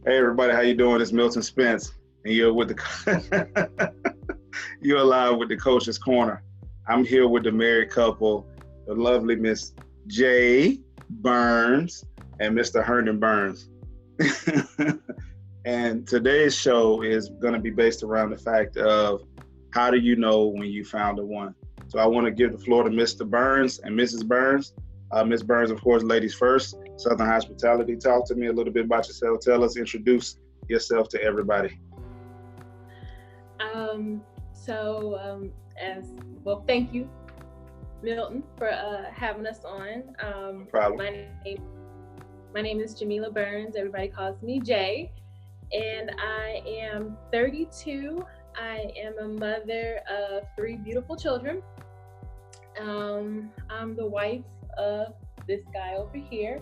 Hey everybody, how you doing? It's Milton Spence, and you're with the you're live with the Coach's Corner. I'm here with the married couple, the lovely Miss Jay Burns and Mr. Herndon Burns. And today's show is going to be based around the fact of how do you know when you found the one. So I want to give the floor to Mr. Burns and Mrs. Burns. Ms. Burns, of course, ladies first. Southern Hospitality. Talk to me a little bit about yourself. Introduce yourself to everybody. Thank you, Milton, for having us on. No problem. My name is Jamila Burns. Everybody calls me Jay, and I am 32. I am a mother of 3 beautiful children. I'm the wife of this guy over here.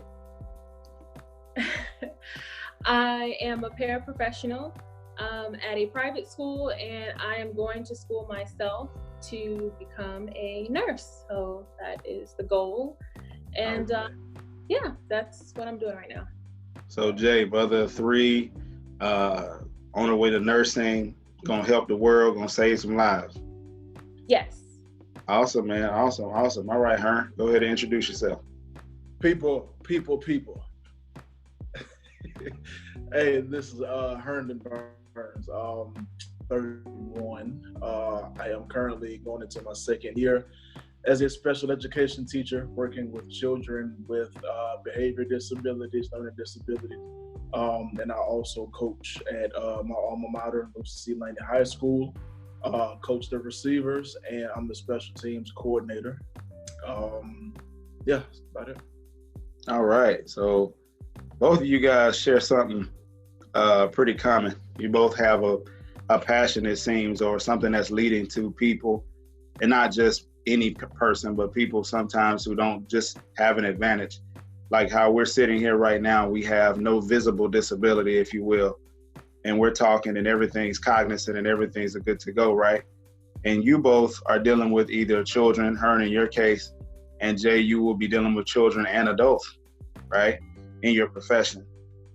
I am a paraprofessional at a private school, and I am going to school myself to become a nurse. So that is the goal. And that's what I'm doing right now. So Jay, mother of 3, on her way to nursing, gonna help the world, gonna save some lives. Yes. Awesome, man. Awesome. All right, Hearn, go ahead and introduce yourself. People. Hey, this is Herndon Burns, 31. I am currently going into my 2nd year as a special education teacher, working with children with behavior disabilities, learning disabilities. And I also coach at my alma mater, C. Laney High School, coach the receivers, and I'm the special teams coordinator. That's about it. All right. So both of you guys share something pretty common. You both have a passion, it seems, or something that's leading to people, and not just any person, but people sometimes who don't just have an advantage. Like how we're sitting here right now, we have no visible disability, if you will, and we're talking and everything's cognizant and everything's good to go, right? And you both are dealing with either children, Hearn in your case, and Jay, you will be dealing with children and adults, right, in your profession.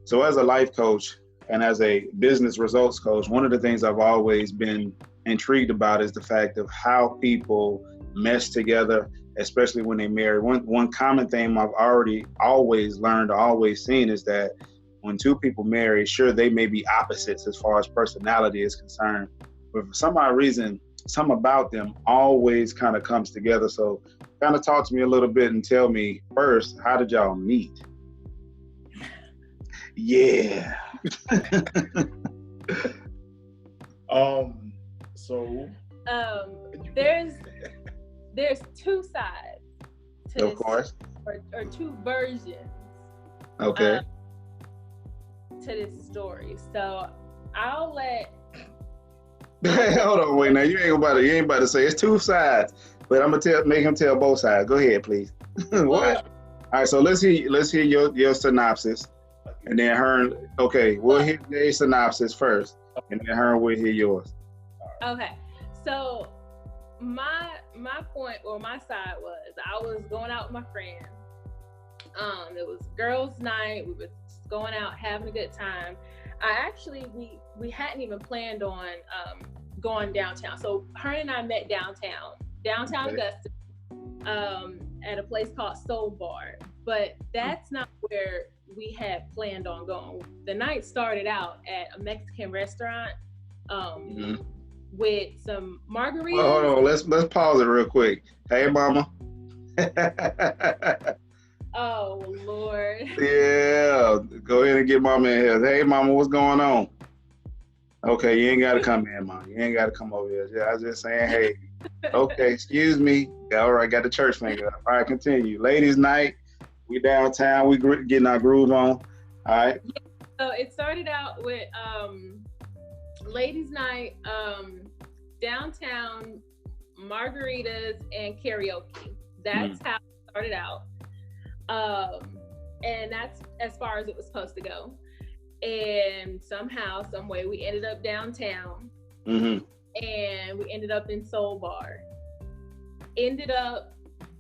So as a life coach and as a business results coach, one of the things I've always been intrigued about is the fact of how people mesh together, especially when they marry. One common theme I've always learned, always seen, is that when 2 people marry, sure, they may be opposites as far as personality is concerned, but for some odd reason, something about them always kind of comes together. So kind of talk to me a little bit and tell me first, how did y'all meet? Yeah. There's 2 sides to of this, course, or 2 versions. Okay. To this story. So I'll let. Hold on, wait. Now you ain't about to say it's 2 sides, but I'm gonna make him tell both sides. Go ahead, please. What? All right. So let's hear your synopsis, and then Hearn. Okay, we'll hear your synopsis first, and then Hearn will hear yours. Okay. So my point, or my side, was I was going out with my friends. It was girls' night. We were going out, having a good time. We hadn't even planned on going downtown. So her and I met downtown Okay. Augusta, at a place called Soul Bar. But that's not where we had planned on going. The night started out at a Mexican restaurant with some margaritas. Well, hold on, let's pause it real quick. Hey, mama. Oh, Lord. Yeah, go ahead and get mama in here. Hey, mama, what's going on? Okay, you ain't got to come in, mama. You ain't got to come over here. Yeah, I was just saying, hey. Okay, excuse me. All right, got the church finger up. All right, continue. Ladies' night, we downtown. We getting our groove on. All right. So it started out with ladies' night, downtown, margaritas, and karaoke. That's how it started out. And that's as far as it was supposed to go. And somehow, some way, we ended up downtown. Mm-hmm. And we ended up in Soul Bar. Ended up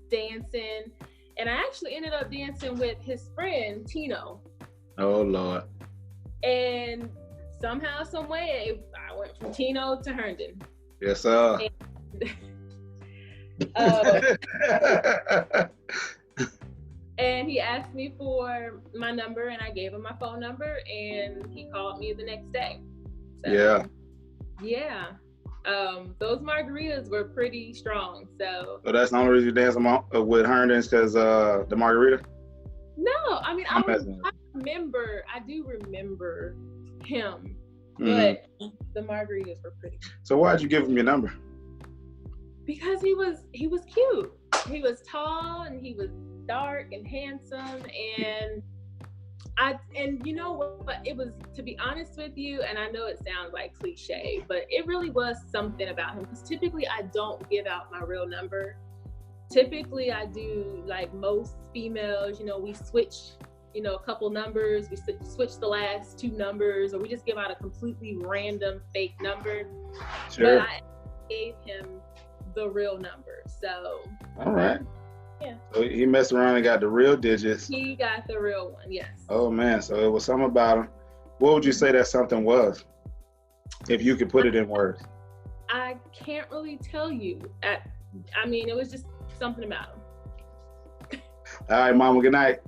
dancing. And I actually ended up dancing with his friend, Tino. Oh, Lord. And somehow, some way, I went from Tino to Herndon. Yes, sir. And he asked me for my number, and I gave him my phone number, and he called me the next day. So, yeah. Those margaritas were pretty strong. So that's the only reason you dancing with Herndon's, because the margarita? No, I mean, I do remember him, but the margaritas were pretty. So why'd you give him your number? Because he was cute. He was tall, and he was dark and handsome, and you know what, it was, to be honest with you, and I know it sounds like cliche, but it really was something about him, because typically I don't give out my real number. Typically I do like most females, we switch, a couple numbers, we switch the last two numbers, or we just give out a completely random fake number. Sure. But I gave him the real number, so. All right. Yeah. So he messed around and got the real digits. He got the real one, yes. Oh man, so it was something about him. What would you say that something was, if you could put it in words? I can't really tell you. It was just something about him. All right, Mama, good night.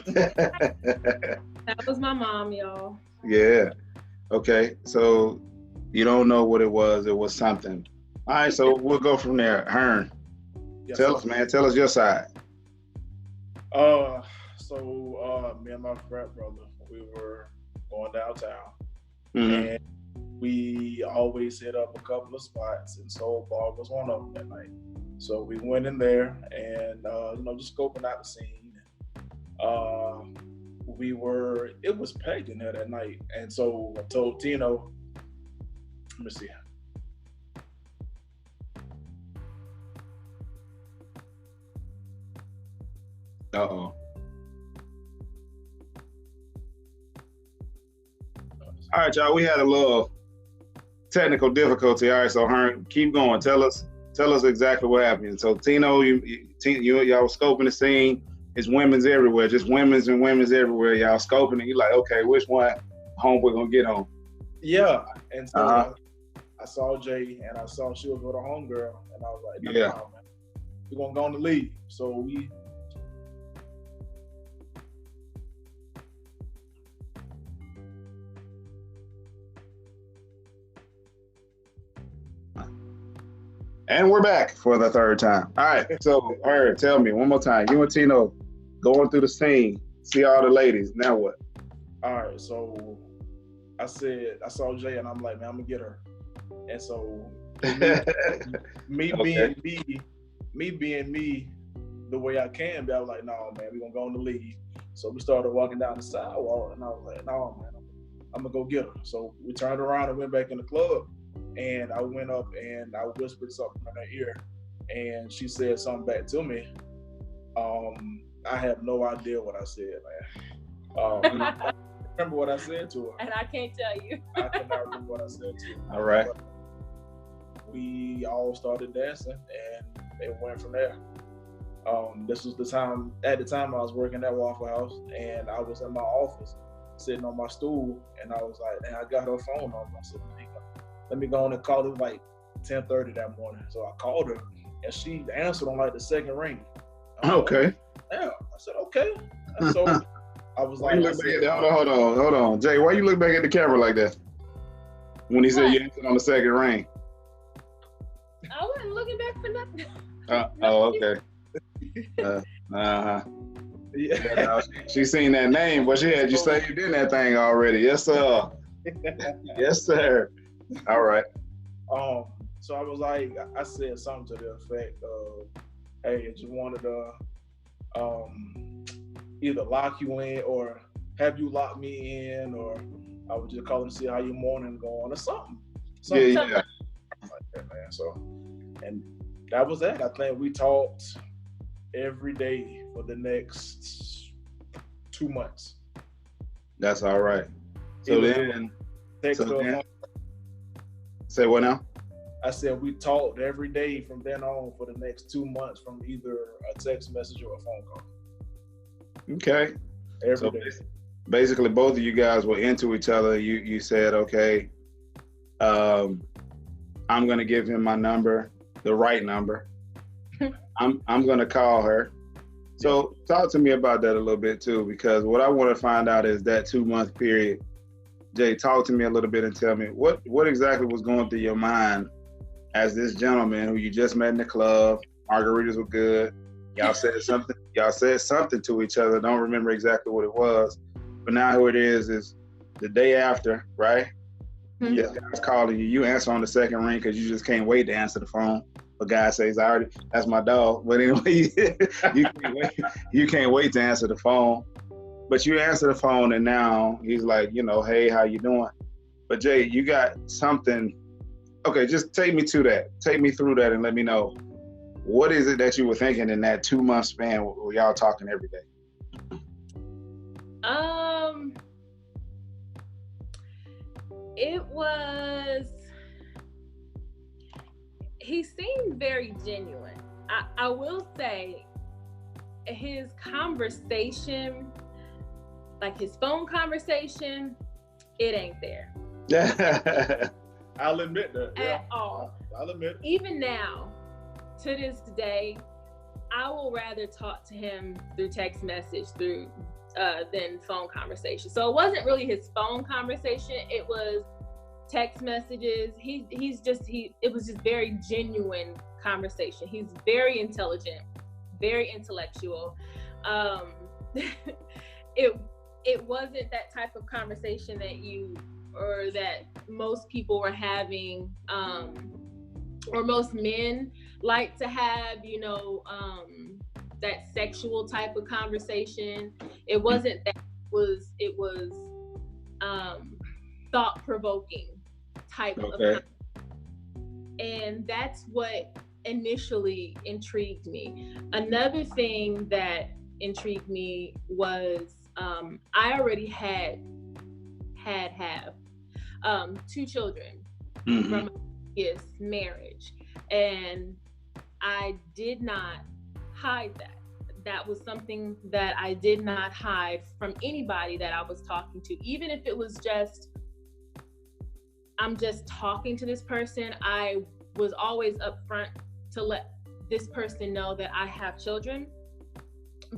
That was my mom, y'all. Yeah. Okay, so you don't know what it was something. All right, so we'll go from there. Hearn. Yes, tell us, man. Tell us your side. Me and my frat brother, we were going downtown, Mm-hmm. and we always hit up a couple of spots, and Soul Bar was one of them that night. So we went in there and just scoping out the scene. It was packed in there that night, and so I told Tino, let me see. Uh-oh. All right, y'all, we had a little technical difficulty. All right, so Hearn, keep going. Tell us exactly what happened. So Tino, y'all was scoping the scene. It's women's everywhere, just women's everywhere. Y'all scoping it. You're like, okay, which one home we're gonna get on? Yeah, and so I saw Jay, and I saw she was with a homegirl, and I was like, no, man, we're gonna go on the lead. So we. And we're back for the third time. All right, so Hearn, tell me one more time. You and Tino going through the scene, see all the ladies. Now what? All right, so I saw Jay, and I'm like, man, I'm gonna get her. And so me being me, the way I can be, I was like, no, man, we're gonna go on the lead. So we started walking down the sidewalk, and I was like, no, man, I'm gonna go get her. So we turned around and went back in the club. And I went up and I whispered something in her ear, and she said something back to me. I have no idea what I said, man. I remember what I said to her. And I can't tell you. I cannot remember what I said to her. All right. But we all started dancing, and it went from there. This was the time. At the time, I was working at Waffle House, and I was in my office, sitting on my stool, and I was like, "Man, I got her phone number." I said, let me go on and call her like 10:30 that morning. So I called her, and she answered on like the second ring. Okay. Like, yeah, I said okay. And so I was like, hold on, Jay. Why you look back at the camera like that? When he said you answered on the second ring. I wasn't looking back for nothing. Okay. Yeah, she seen that name, but she had you saved in that thing already. Yes, sir. Yes, sir. All right. So I was like, I said something to the effect of, hey, I just wanted to either lock you in or have you lock me in, or I would just call and see how your morning going or something. Yeah. Like that, man. So, and that was that. I think we talked every day for the next 2 months. That's all right. So say what now? I said we talked every day from then on for the next 2 months, from either a text message or a phone call. Okay. Every day. basically both of you guys were into each other. You said, okay, I'm gonna give him my number, the right number. I'm gonna call her. So talk to me about that a little bit too, because what I want to find out is that 2-month period. Jay, talk to me a little bit and tell me what exactly was going through your mind as this gentleman who you just met in the club. Margaritas were good. Y'all said something. Y'all said something to each other. Don't remember exactly what it was, but now who it is the day after, right? Mm-hmm. Yeah, guy's calling you. You answer on the second ring because you just can't wait to answer the phone. A guy says, that's my dog. But anyway, you can't wait to answer the phone. But you answer the phone and now he's like, hey, how you doing? But Jay, you got something. Okay, just take me to that. Take me through that and let me know. What is it that you were thinking in that 2-month span where y'all talking every day? He seemed very genuine. I will say his conversation, like his phone conversation, it ain't there. I'll admit that. At all. I'll admit. Even now, to this day, I will rather talk to him through text message than phone conversation. So it wasn't really his phone conversation. It was text messages. It was just very genuine conversation. He's very intelligent, very intellectual. It wasn't that type of conversation that most people were having, or most men like to have, that sexual type of conversation. It wasn't that. It was thought-provoking type of conversation. And that's what initially intrigued me. Another thing that intrigued me was I already have 2 children from a previous marriage, and I did not hide that. That was something that I did not hide from anybody that I was talking to. Even if it was just, I'm just talking to this person, I was always upfront to let this person know that I have children,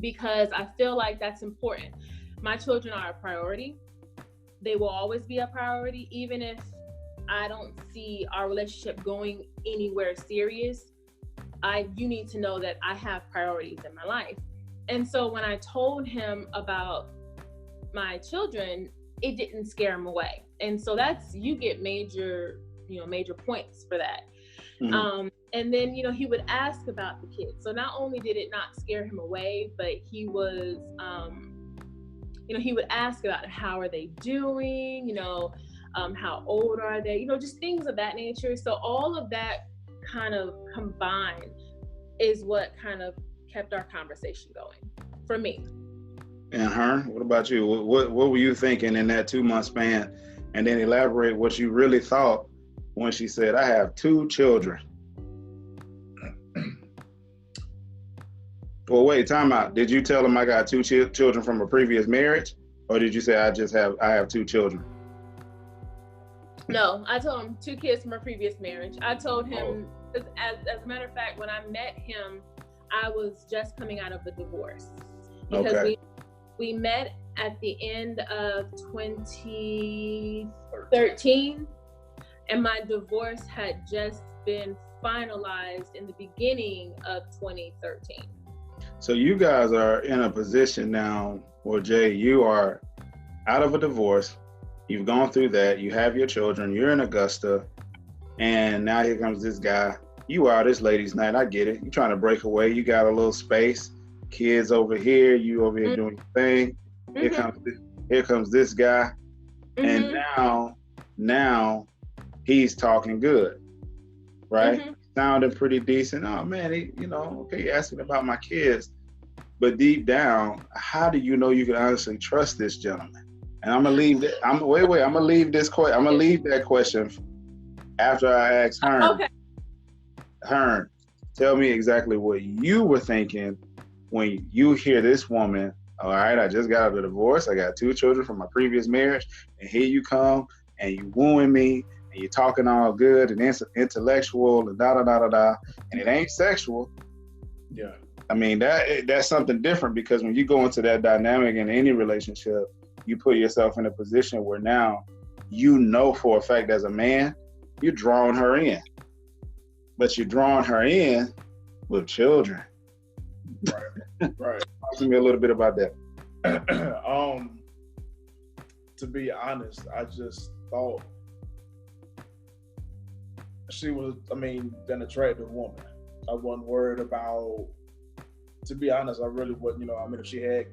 because I feel like that's important. My children are a priority. They will always be a priority, even if I don't see our relationship going anywhere serious. You need to know that I have priorities in my life. And so when I told him about my children, it didn't scare him away. And so you get major points for that. Mm-hmm. And then, he would ask about the kids. So not only did it not scare him away, but he was, he would ask about how are they doing, how old are they, just things of that nature. So all of that kind of combined is what kind of kept our conversation going for me. And her, what about you? What were you thinking in that 2-month span? And then elaborate what you really thought when she said, I have 2 children. Well, wait, time out. Did you tell him I got 2 children from a previous marriage? Or did you say I have 2 children? No, I told him 2 kids from a previous marriage. I told him, as a matter of fact, when I met him, I was just coming out of a divorce. Because we met at the end of 2013, and my divorce had just been finalized in the beginning of 2013. So you guys are in a position now where, Jay, you are out of a divorce. You've gone through that. You have your children. You're in Augusta. And now here comes this guy. You are this ladies' night. I get it. You're trying to break away. You got a little space. Kids over here. You over here doing your thing. Here comes this guy. And now he's talking good. Right? Sounding pretty decent. Oh man, he asking about my kids. But deep down, how do you know you can honestly trust this gentleman? And I'm gonna leave that. I'm gonna leave that question after I ask Hearn. Okay. Hearn, tell me exactly what you were thinking when you hear this woman All right, I just got out of a divorce. I got 2 children from my previous marriage, and here you come, and you wooing me, and you're talking all good and intellectual and da da da da da, and it ain't sexual. Yeah. I mean, that's something different, because when you go into that dynamic in any relationship, you put yourself in a position where now you know for a fact as a man, you're drawing her in. But you're drawing her in with children. Right. Talk to me a little bit about that. To be honest, I just thought she was, an attractive woman. I wasn't worried about, to be honest, I really wasn't, if she had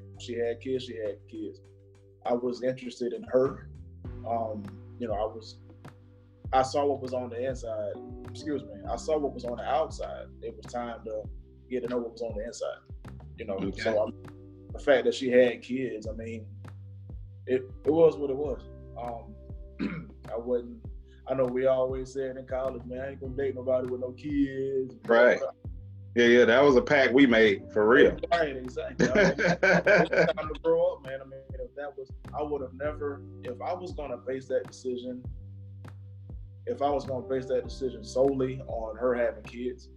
kids, she had kids. I was interested in her. I saw what was on the inside. I saw what was on the outside. It was time to get to know what was on the inside. Okay. So the fact that she had kids, it was what it was. I know we always said in college, man, I ain't gonna date nobody with no kids. Right. Yeah, that was a pact we made, for real. Right, exactly. It's time to grow up, man. I would have never, if I was gonna base that decision solely on her having kids,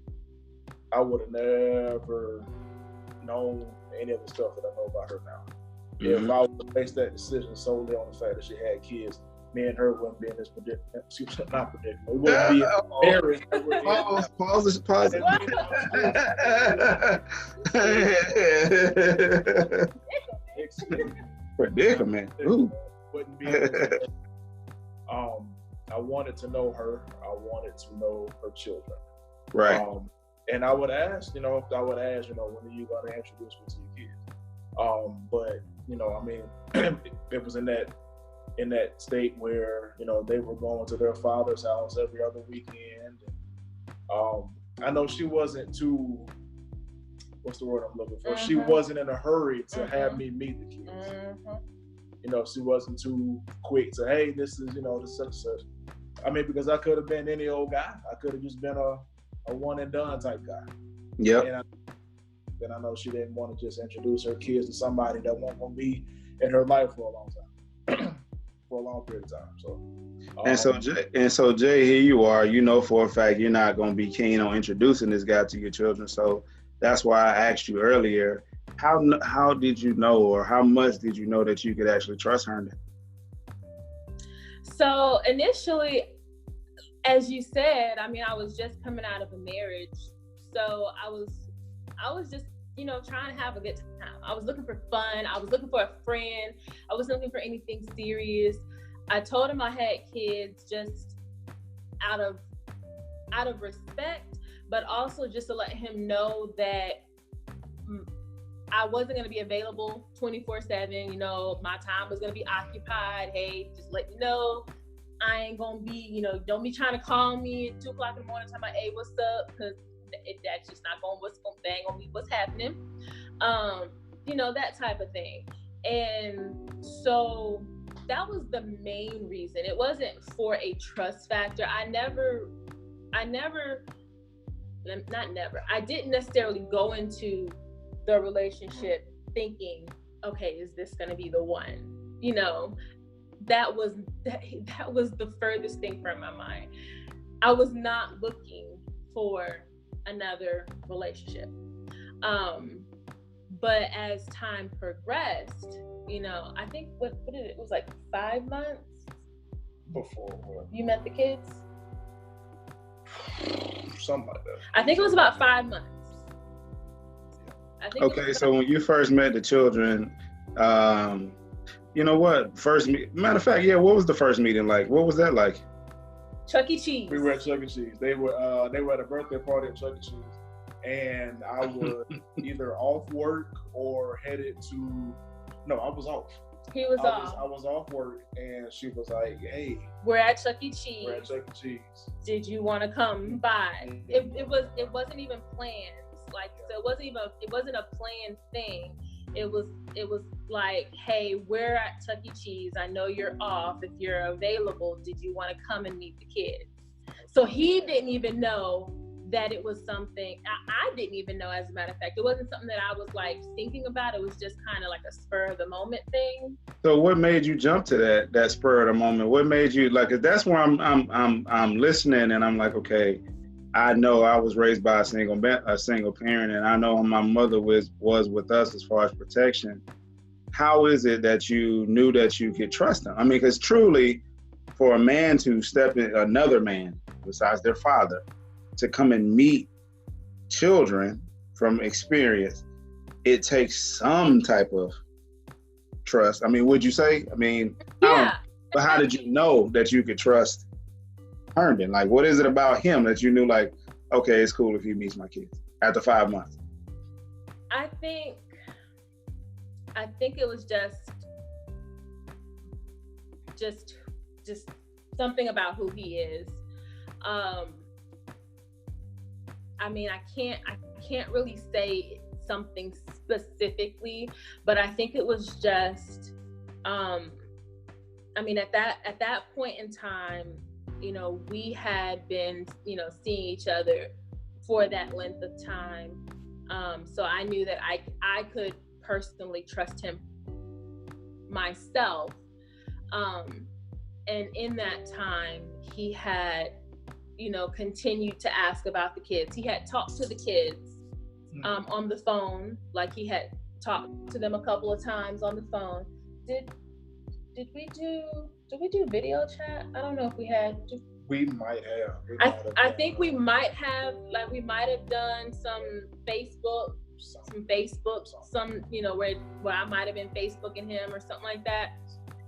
I would have never known any of the stuff that I know about her now. Mm-hmm. If I would base that decision solely on the fact that she had kids, me and her wouldn't be in this predicament. Not predicament. We wouldn't be married. Pause. Predicament. Ooh. Wouldn't be. I wanted to know her. I wanted to know her children. Right. And I would ask, when are you going to introduce me to your kids? But it was in that state where, they were going to their father's house every other weekend. I know she wasn't too, what's the word I'm looking for? Mm-hmm. She wasn't in a hurry to have me meet the kids. Mm-hmm. She wasn't too quick to, hey, this is, this such and such. Because I could have been any old guy. I could have just been a one and done type guy. Yep. And I know she didn't want to just introduce her kids to somebody that wasn't going to be in her life for a long time, for a long period of time. So, so Jay, here you are. For a fact you're not going to be keen on introducing this guy to your children. So that's why I asked you earlier. How did you know, or how much did you know that you could actually trust Herndon? So initially, as you said, I was just coming out of a marriage. So I was just, trying to have a good time. I was looking for fun. I was looking for a friend. I wasn't looking for anything serious. I told him I had kids just out of respect, but also just to let him know that I wasn't going to be available 24/7. My time was going to be occupied. Hey, just let you know, I ain't going to be, don't be trying to call me at 2 o'clock in the morning, talking about, hey, what's up? Because that's just not going, that ain't going to be what's happening. That type of thing. And so that was the main reason. It wasn't for a trust factor. I didn't necessarily go into the relationship thinking, okay, is this going to be the one? That was the furthest thing from my mind. I was not looking for another relationship. But as time progressed, I think what did it was like 5 months before you met the kids? Something like that. I think it was about 5 months. Okay, so when you first met the children, matter of fact, what was the first meeting like? What was that like? Chuck E. Cheese. We were at Chuck E. Cheese. They were at a birthday party at Chuck E. Cheese, and I was either off work or headed to. No, I was off. He was off. I was off work, and she was like, "Hey, we're at Chuck E. Cheese. We're at Chuck E. Cheese. Did you want to come by?" It wasn't even planned. So it wasn't a planned thing. It was like, hey, we're at Chuck E. Cheese. I know you're off. If you're available, did you want to come and meet the kids? So he didn't even know that it was something I didn't even know. As a matter of fact, it wasn't something that I was like thinking about. It was just kind of like a spur of the moment thing. So what made you jump to that spur of the moment? What made you like? 'Cause that's where I'm listening, and I'm like, okay, I know I was raised by a single parent, and I know my mother was with us as far as protection. How is it that you knew that you could trust them? I mean, because truly, for a man to step in, another man besides their father, to come and meet children from experience, it takes some type of trust. I mean, would you say? I mean, yeah. But how did you know that you could trust Herndon? Like, what is it about him that you knew, like, okay, it's cool if he meets my kids after 5 months? I think it was just something about who he is. I mean, I can't really say something specifically, but I think it was just, I mean, at that point in time, you know, we had been, you know, seeing each other for that length of time. So I knew that I could personally trust him myself. And in that time, he had, you know, continued to ask about the kids. He had talked to the kids on the phone, like he had talked to them a couple of times on the phone. Did we do video chat? I don't know if we had. We might have. I think we might have done some Facebook, you know, where I might have been Facebooking him or something like that.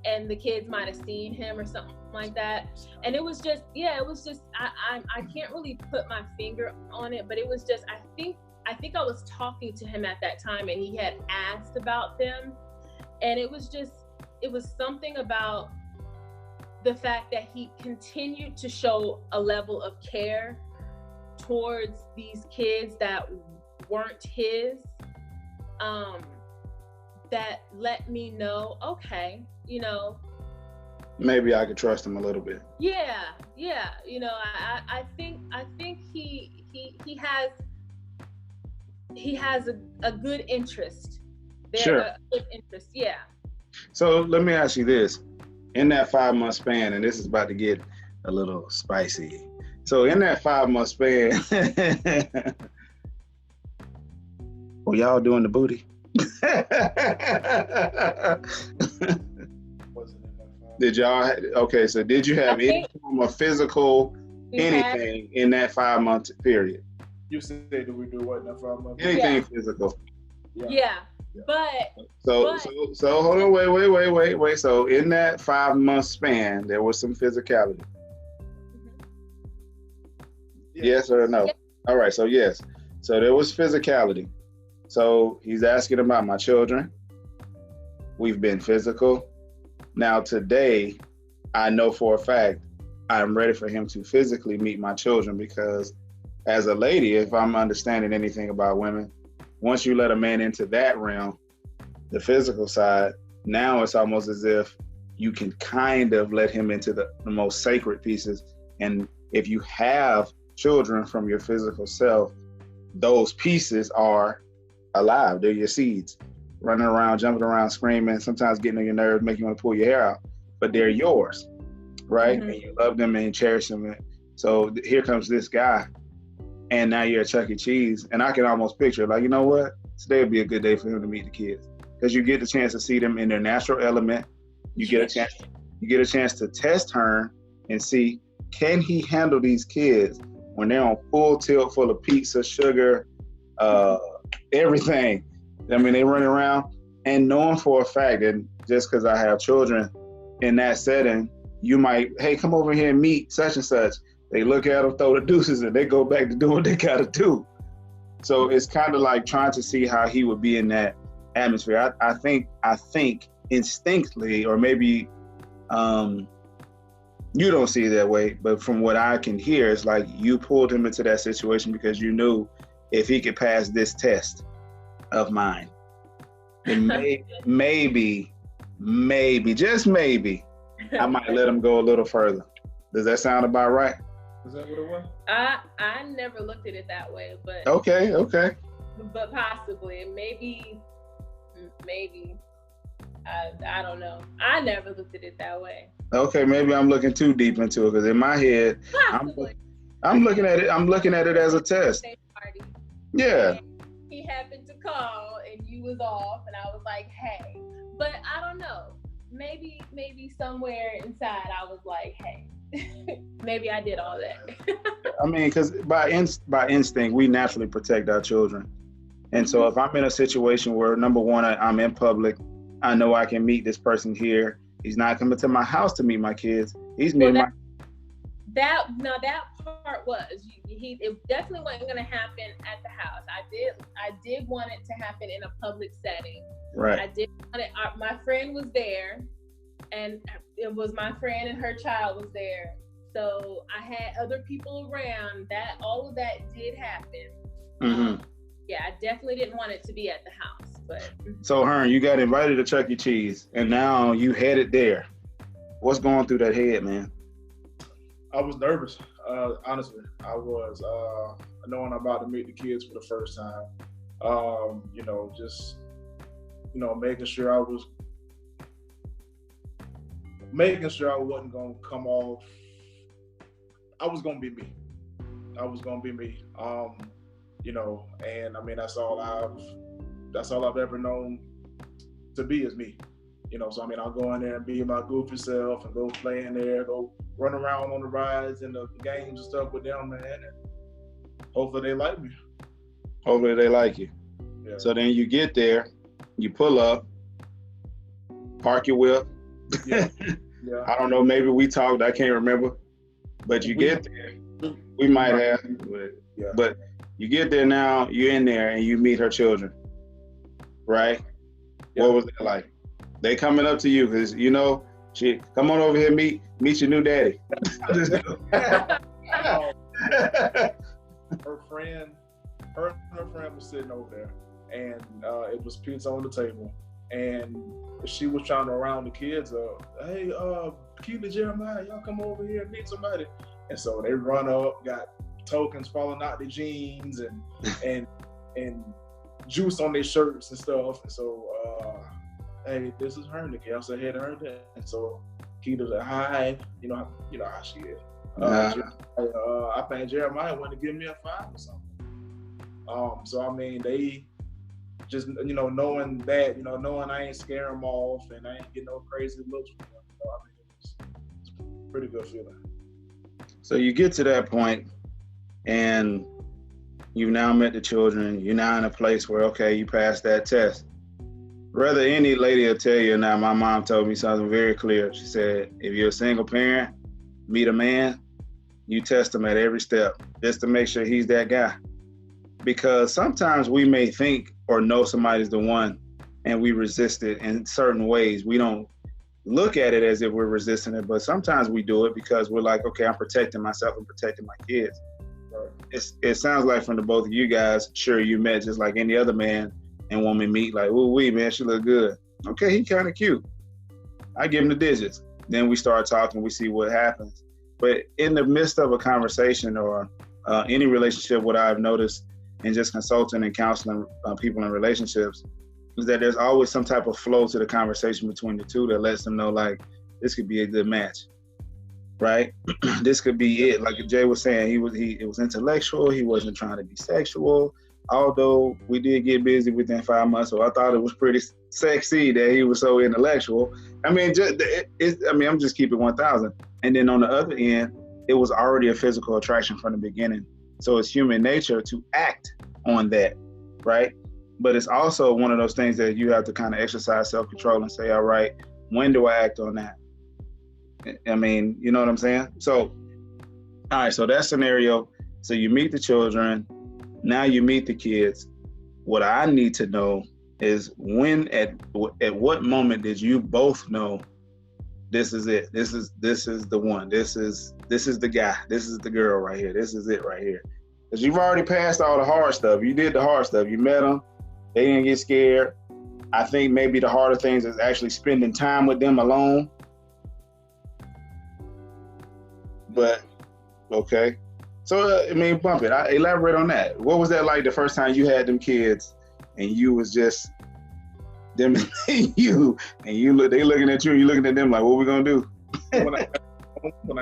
And the kids might have seen him or something like that. And it was just, I can't really put my finger on it, but it was just, I think I was talking to him at that time and he had asked about them. And it was something about the fact that he continued to show a level of care towards these kids that weren't his, that let me know, okay, you know, maybe I could trust him a little bit. Yeah. You know, I think he has a good interest. Sure. A good interest, yeah. So let me ask you this. In that 5 month span, and this is about to get a little spicy. So in that 5 month span, were y'all doing the booty? Did y'all? Okay, so did you have any form of physical anything in that 5 month period? You said, did we do what in that 5 months? Anything physical? Yeah. But so hold on, wait. So in that 5 month span, there was some physicality. Yes or no? Yeah. All right. So yes. So there was physicality. So he's asking about my children. We've been physical. Now today, I know for a fact I'm ready for him to physically meet my children, because as a lady, if I'm understanding anything about women, once you let a man into that realm, the physical side, now it's almost as if you can kind of let him into the most sacred pieces. And if you have children from your physical self, those pieces are alive. They're your seeds, running around, jumping around, screaming, sometimes getting on your nerves, making you want to pull your hair out, but they're yours, right? Mm-hmm. And you love them and cherish them. So here comes this guy, and now you're at Chuck E. Cheese, and I can almost picture, like, you know what? Today would be a good day for him to meet the kids, because you get the chance to see them in their natural element. You get a chance to test her and see, can he handle these kids when they're on full tilt, full of pizza, sugar, everything. I mean, they run around, and knowing for a fact, and just because I have children in that setting, you might, hey, come over here and meet such and such. They look at them, throw the deuces, and they go back to doing what they gotta do. So it's kind of like trying to see how he would be in that atmosphere. I think instinctively, or maybe you don't see it that way, but from what I can hear, it's like you pulled him into that situation because you knew if he could pass this test of mine, then maybe, just maybe, I might let him go a little further. Does that sound about right? Is that what it was? I never looked at it that way, but Okay. but possibly, maybe. I don't know. I never looked at it that way. Okay, maybe I'm looking too deep into it because in my head, I'm looking at it. I'm looking at it as a test. Yeah. And he happened to call, and you was off, and I was like, "Hey," but I don't know. Maybe somewhere inside, I was like, "Hey." Maybe I did all that. I mean, because by instinct, we naturally protect our children. And so if I'm in a situation where, number one, I'm in public, I know I can meet this person here. He's not coming to my house to meet my kids. He's meeting that part was it definitely wasn't going to happen at the house. I did want it to happen in a public setting. Right. I did want it. My friend was there, and it was my friend and her child was there. So I had other people around. That all of that did happen. Mm-hmm. Yeah, I definitely didn't want it to be at the house. But so, Hearn, you got invited to Chuck E. Cheese, and now you headed there. What's going through that head, man? I was nervous. Honestly, I was. Knowing I'm about to meet the kids for the first time. Making sure I wasn't gonna come off. I was gonna be me. And I mean that's all I've ever known to be is me. So I mean I'll go in there and be my goofy self and go play in there, go run around on the rides and the games and stuff with them, man. And hopefully they like me. Hopefully they like you. Yeah. So then you get there, you pull up, park your whip. Yeah. I don't know, maybe we talked, I can't remember. But you get there. We might have. But you get there now, you're in there and you meet her children. Right? Yeah. What was it like? They coming up to you because she come on over here, meet your new daddy. Her friend was sitting over there, and it was pizza on the table, and she was trying to round the kids up. Hey, Keely, Jeremiah, y'all come over here and meet somebody. And so they run up, got tokens falling out their jeans and juice on their shirts and stuff. And so, hey, this is her. I said, hey to her. And so Keely's like, hi. You know how she is. I think Jeremiah wanted to give me a 5 or something. So I mean, they just knowing that, knowing I ain't scare them off and I ain't get no crazy looks from them. I mean, it's a pretty good feeling. So you get to that point, and you've now met the children. You're now in a place where, okay, you passed that test. Rather, any lady will tell you now. My mom told me something very clear. She said, if you're a single parent, meet a man, you test him at every step just to make sure he's that guy. Because sometimes we may think or know somebody's the one and we resist it in certain ways. We don't look at it as if we're resisting it, but sometimes we do it because we're like, okay, I'm protecting myself and protecting my kids. Right. It sounds like from the both of you guys, sure, you met just like any other man and woman meet, like, ooh, wee, man, she look good. Okay, he kind of cute. I give him the digits. Then we start talking, we see what happens. But in the midst of a conversation or any relationship, what I've noticed in just consulting and counseling people in relationships is that there's always some type of flow to the conversation between the two that lets them know, like, this could be a good match, right? This could be it. Like Jay was saying, it was intellectual. He wasn't trying to be sexual. Although we did get busy within 5 months, so I thought it was pretty sexy that he was so intellectual. I mean, I'm just keeping 1,000. And then on the other end, it was already a physical attraction from the beginning. So it's human nature to act on that, right? But it's also one of those things that you have to kind of exercise self-control and say, all right, when do I act on that? I mean, you know what I'm saying? So, all right, so that scenario, so you meet the children, now you meet the kids. What I need to know is at what moment did you both know this is it? This is the one. This is the guy. This is the girl right here. This is it right here. Because you've already passed all the hard stuff. You did the hard stuff. You met them. They didn't get scared. I think maybe the harder things is actually spending time with them alone. But Okay. So, I mean, bump it. Elaborate on that. What was that like the first time you had them kids and you was just them and you, they looking at you and you looking at them like, what we gonna do? when I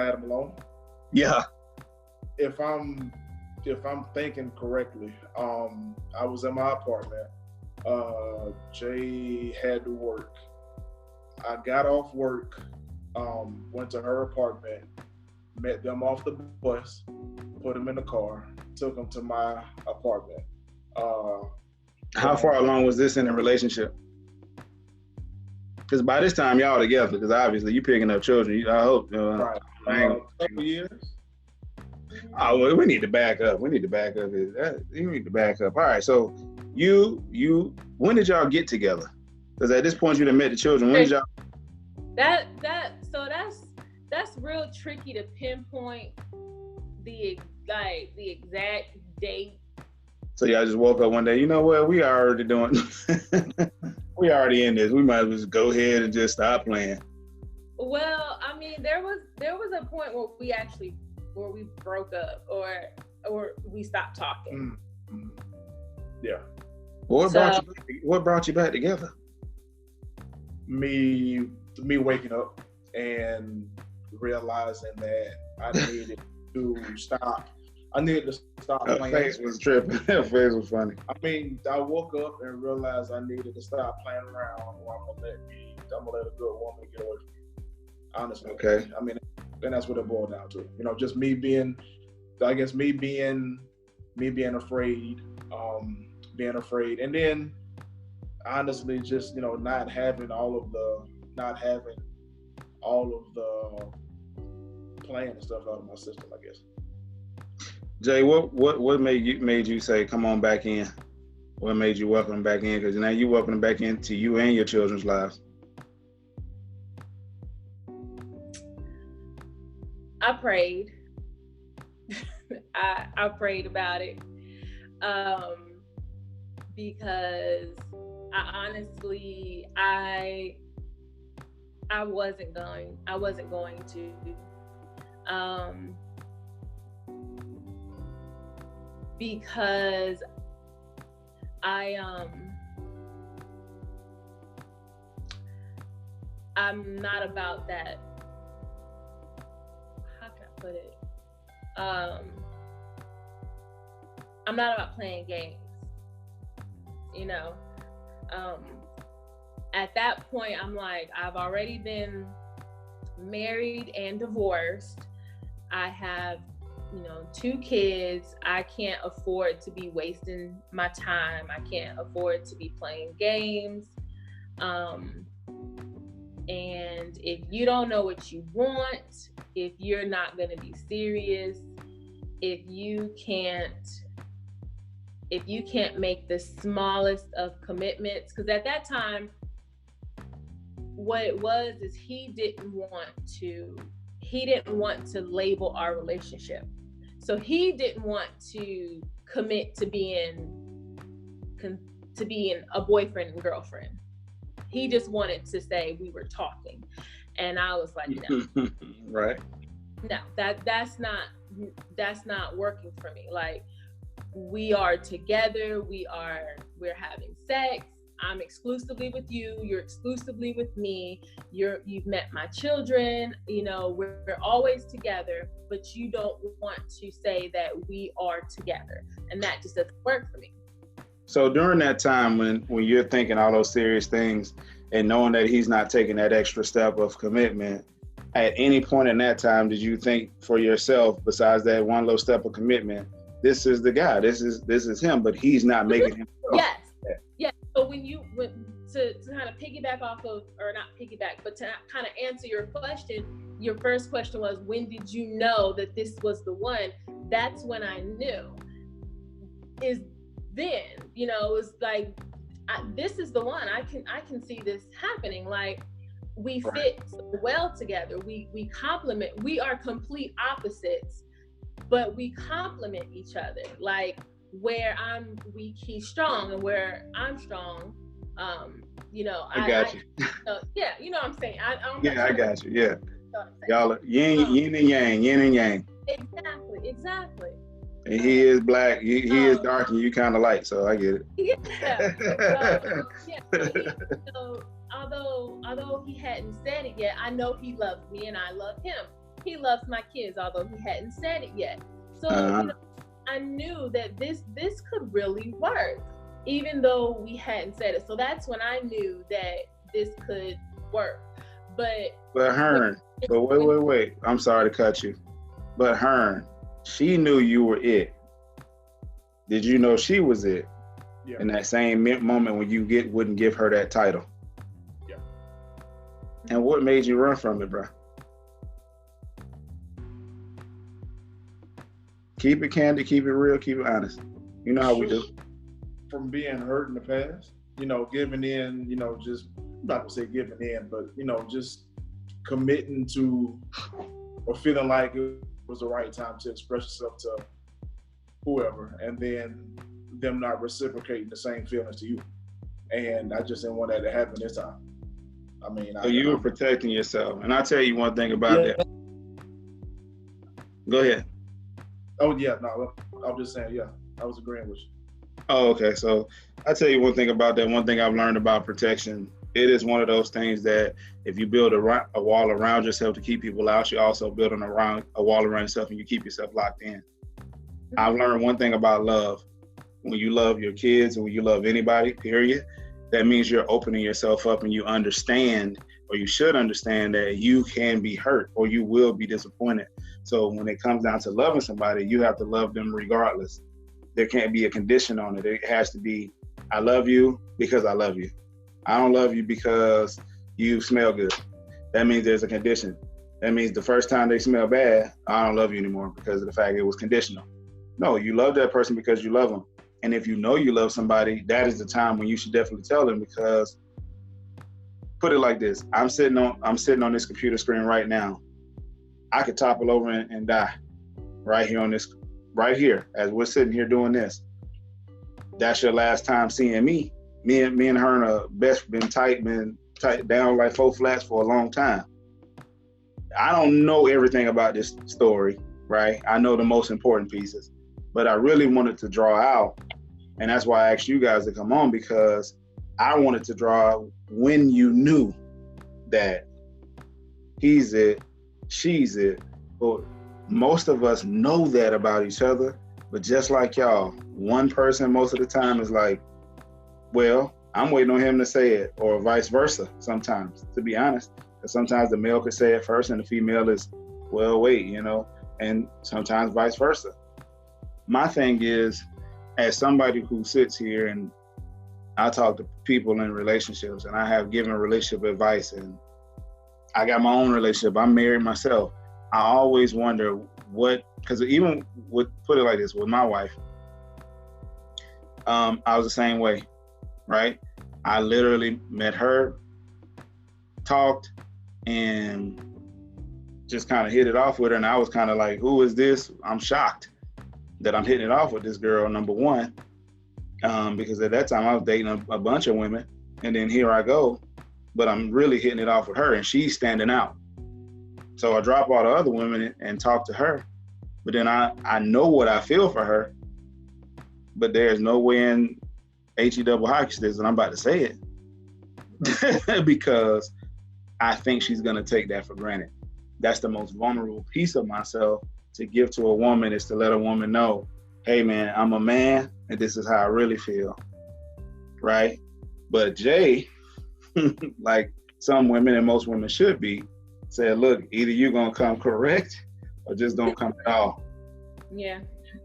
had them alone. Yeah. If I'm thinking correctly, I was in my apartment. Jay had to work. I got off work, went to her apartment, met them off the bus, put them in the car, took them to my apartment. How far along was this in a relationship? Because by this time y'all together, because obviously you picking up children. I hope. Right. Couple years. Oh, well, we need to back up. We need to back up. You need to back up. All right. So you, when did y'all get together? Because at this point you done met the children. When did y'all? That's real tricky to pinpoint the exact date. So y'all just woke up one day. You know what? We already doing. We already in this. We might as well just go ahead and just stop playing. Well, I mean, there was a point where we broke up or we stopped talking. Mm-hmm. Yeah. What brought you back together? Me waking up and realizing that I needed to stop. I needed to stop playing. Face was tripping. Face was funny. I mean, I woke up and realized I needed to stop playing around, or I'm gonna let a good woman get away from me. Honestly. Okay. I mean, and that's what it boiled down to. You know, just me being afraid, and then honestly, just not having all of the playing and stuff out of my system, I guess. Jay, what made you say, come on back in? What made you welcome them back in? Because now you welcome them back into you and your children's lives. I prayed. I prayed about it because I honestly I wasn't going to. Because I'm not about that. How can I put it? I'm not about playing games. At that point, I'm like, I've already been married and divorced. I have 2 kids. I can't afford to be wasting my time. I can't afford to be playing games. And if you don't know what you want, if you're not going to be serious, if you can't make the smallest of commitments, because at that time, what it was is he didn't want to label our relationship. So he didn't want to commit to being a boyfriend and girlfriend. He just wanted to say we were talking. And I was like, no. Right. No, that's not working for me. Like, we are together, we're having sex. I'm exclusively with you, you're exclusively with me, you've met my children, we're always together, but you don't want to say that we are together. And that just doesn't work for me. So during that time when you're thinking all those serious things and knowing that he's not taking that extra step of commitment, at any point in that time, did you think for yourself, besides that one little step of commitment, this is the guy, this is him, but he's not making himself? Yes. Yeah. So to kind of piggyback off of, or not piggyback, but to kind of answer your question, your first question was, when did you know that this was the one? That's when I knew. Is then, it was like, this is the one. I can see this happening. Like, we fit so well together. We complement. We are complete opposites, but we complement each other. Like, where I'm weak, he's strong, and where I'm strong, I got you. Yeah, you know what I'm saying. I got you. Yeah, y'all are yin and yang, yin and yang. Exactly. exactly. And he is black. He is dark, and you kind of light. So I get it. Yeah. So although he hadn't said it yet, I know he loves me and I love him. He loves my kids, although he hadn't said it yet. So I knew that this could really work, even though we hadn't said it. So that's when I knew that this could work. But Hearn, wait. I'm sorry to cut you. But Hearn, she knew you were it. Did you know she was it? Yeah. In that same moment when you wouldn't give her that title. Yeah. And what made you run from it, bro? Keep it candid, keep it real, keep it honest. You know how we do. From being hurt in the past, giving in, just, I'm not gonna say giving in, but, just committing to or feeling like it was the right time to express yourself to whoever, and then them not reciprocating the same feelings to you. And I just didn't want that to happen this time. I mean, so you were protecting yourself. And I'll tell you one thing about that. Go ahead. Oh, yeah, no, I was just saying, yeah, I was agreeing with you. Oh, okay. So I'll tell you one thing about that. One thing I've learned about protection, it is one of those things that if you build a wall around yourself to keep people out, you also build a wall around yourself and you keep yourself locked in. I've learned one thing about love. When you love your kids and when you love anybody, period, that means you're opening yourself up and you understand, or you should understand, that you can be hurt or you will be disappointed. So when it comes down to loving somebody, you have to love them regardless. There can't be a condition on it. It has to be, I love you because I love you. I don't love you because you smell good. That means there's a condition. That means the first time they smell bad, I don't love you anymore because of the fact it was conditional. No, you love that person because you love them. And if you know you love somebody, that is the time when you should definitely tell them, because put it like this. I'm sitting on this computer screen right now. I could topple over and die right here as we're sitting here doing this. That's your last time seeing me. Me and her are been tight down like 4 flats for a long time. I don't know everything about this story, right? I know the most important pieces, but I really wanted to draw out, and that's why I asked you guys to come on, because I wanted to draw out when you knew that he's it, she's it. But most of us know that about each other, but just like y'all, one person most of the time is like, well, I'm waiting on him to say it, or vice versa sometimes, to be honest. Because sometimes the male could say it first and the female is, well, wait, and sometimes vice versa. My thing is, as somebody who sits here and I talk to people in relationships and I have given relationship advice and I got my own relationship, I'm married myself, I always wonder because even put it like this, with my wife, I was the same way, right? I literally met her, talked, and just kind of hit it off with her. And I was kind of like, who is this? I'm shocked that I'm hitting it off with this girl, number one, because at that time I was dating a bunch of women. And then here I go, but I'm really hitting it off with her and she's standing out. So I drop all the other women and talk to her. But then I know what I feel for her, but there's no way in double hockey sticks that I'm about to say it because I think she's going to take that for granted. That's the most vulnerable piece of myself to give to a woman, is to let a woman know, hey man, I'm a man and this is how I really feel, right? But Jay, like some women and most women should be, said, look, either you're going to come correct or just don't come at all. Yeah.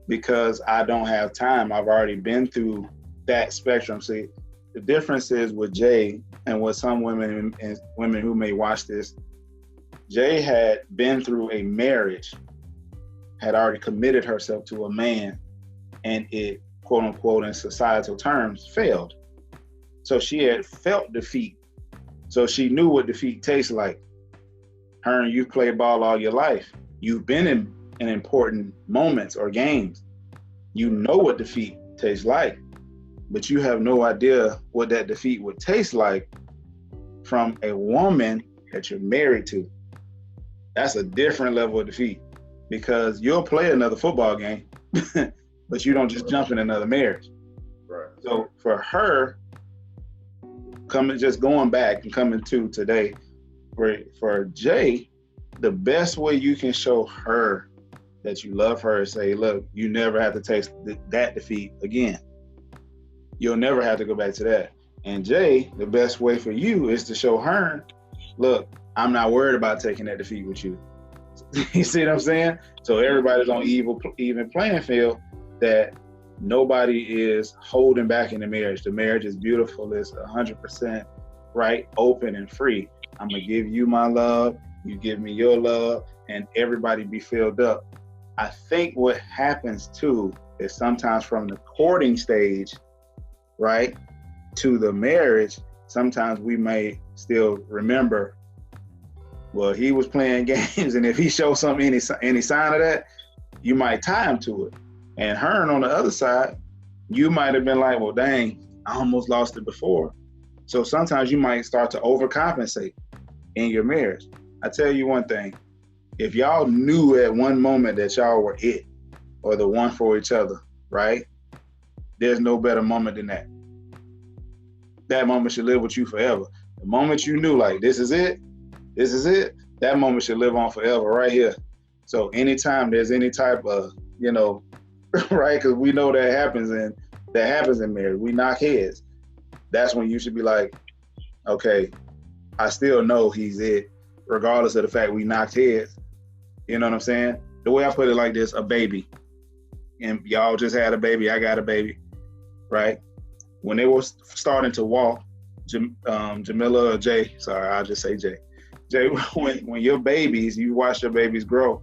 Because I don't have time. I've already been through that spectrum. See, the difference is with Jay and with some women and women who may watch this, Jay had been through a marriage, had already committed herself to a man, and it, quote unquote, in societal terms, failed. So she had felt defeat. So she knew what defeat tastes like. Her and you play ball all your life. You've been in important moments or games. You know what defeat tastes like, but you have no idea what that defeat would taste like from a woman that you're married to. That's a different level of defeat. because you'll play another football game, but you don't just jump in another marriage. Right. So for her, going back and coming to today, for Jay, the best way you can show her that you love her is say, look, you never have to taste that defeat again. You'll never have to go back to that. And Jay, the best way for you is to show her, look, I'm not worried about taking that defeat with you. You see what I'm saying? So everybody's on even playing field, that nobody is holding back in the marriage. The marriage is beautiful. It's 100% right, open and free. I'm going to give you my love. You give me your love, and everybody be filled up. I think what happens too is sometimes from the courting stage, right, to the marriage, sometimes we may still remember, well, he was playing games, and if he shows something, any sign of that, you might tie him to it. And her on the other side, you might have been like, well, dang, I almost lost it before. So sometimes you might start to overcompensate in your marriage. I tell you one thing, if y'all knew at one moment that y'all were it, or the one for each other, right? There's no better moment than that. That moment should live with you forever. The moment you knew, like, this is it, that moment should live on forever right here. So anytime there's any type of, right, because we know that happens in marriage. We knock heads. That's when you should be like, okay, I still know he's it, regardless of the fact we knocked heads. You know what I'm saying? The way I put it like this, a baby, and y'all just had a baby, I got a baby, right? When they were starting to walk, Jamila or Jay, sorry, I'll just say Jay. Jay, when your babies, you watch your babies grow,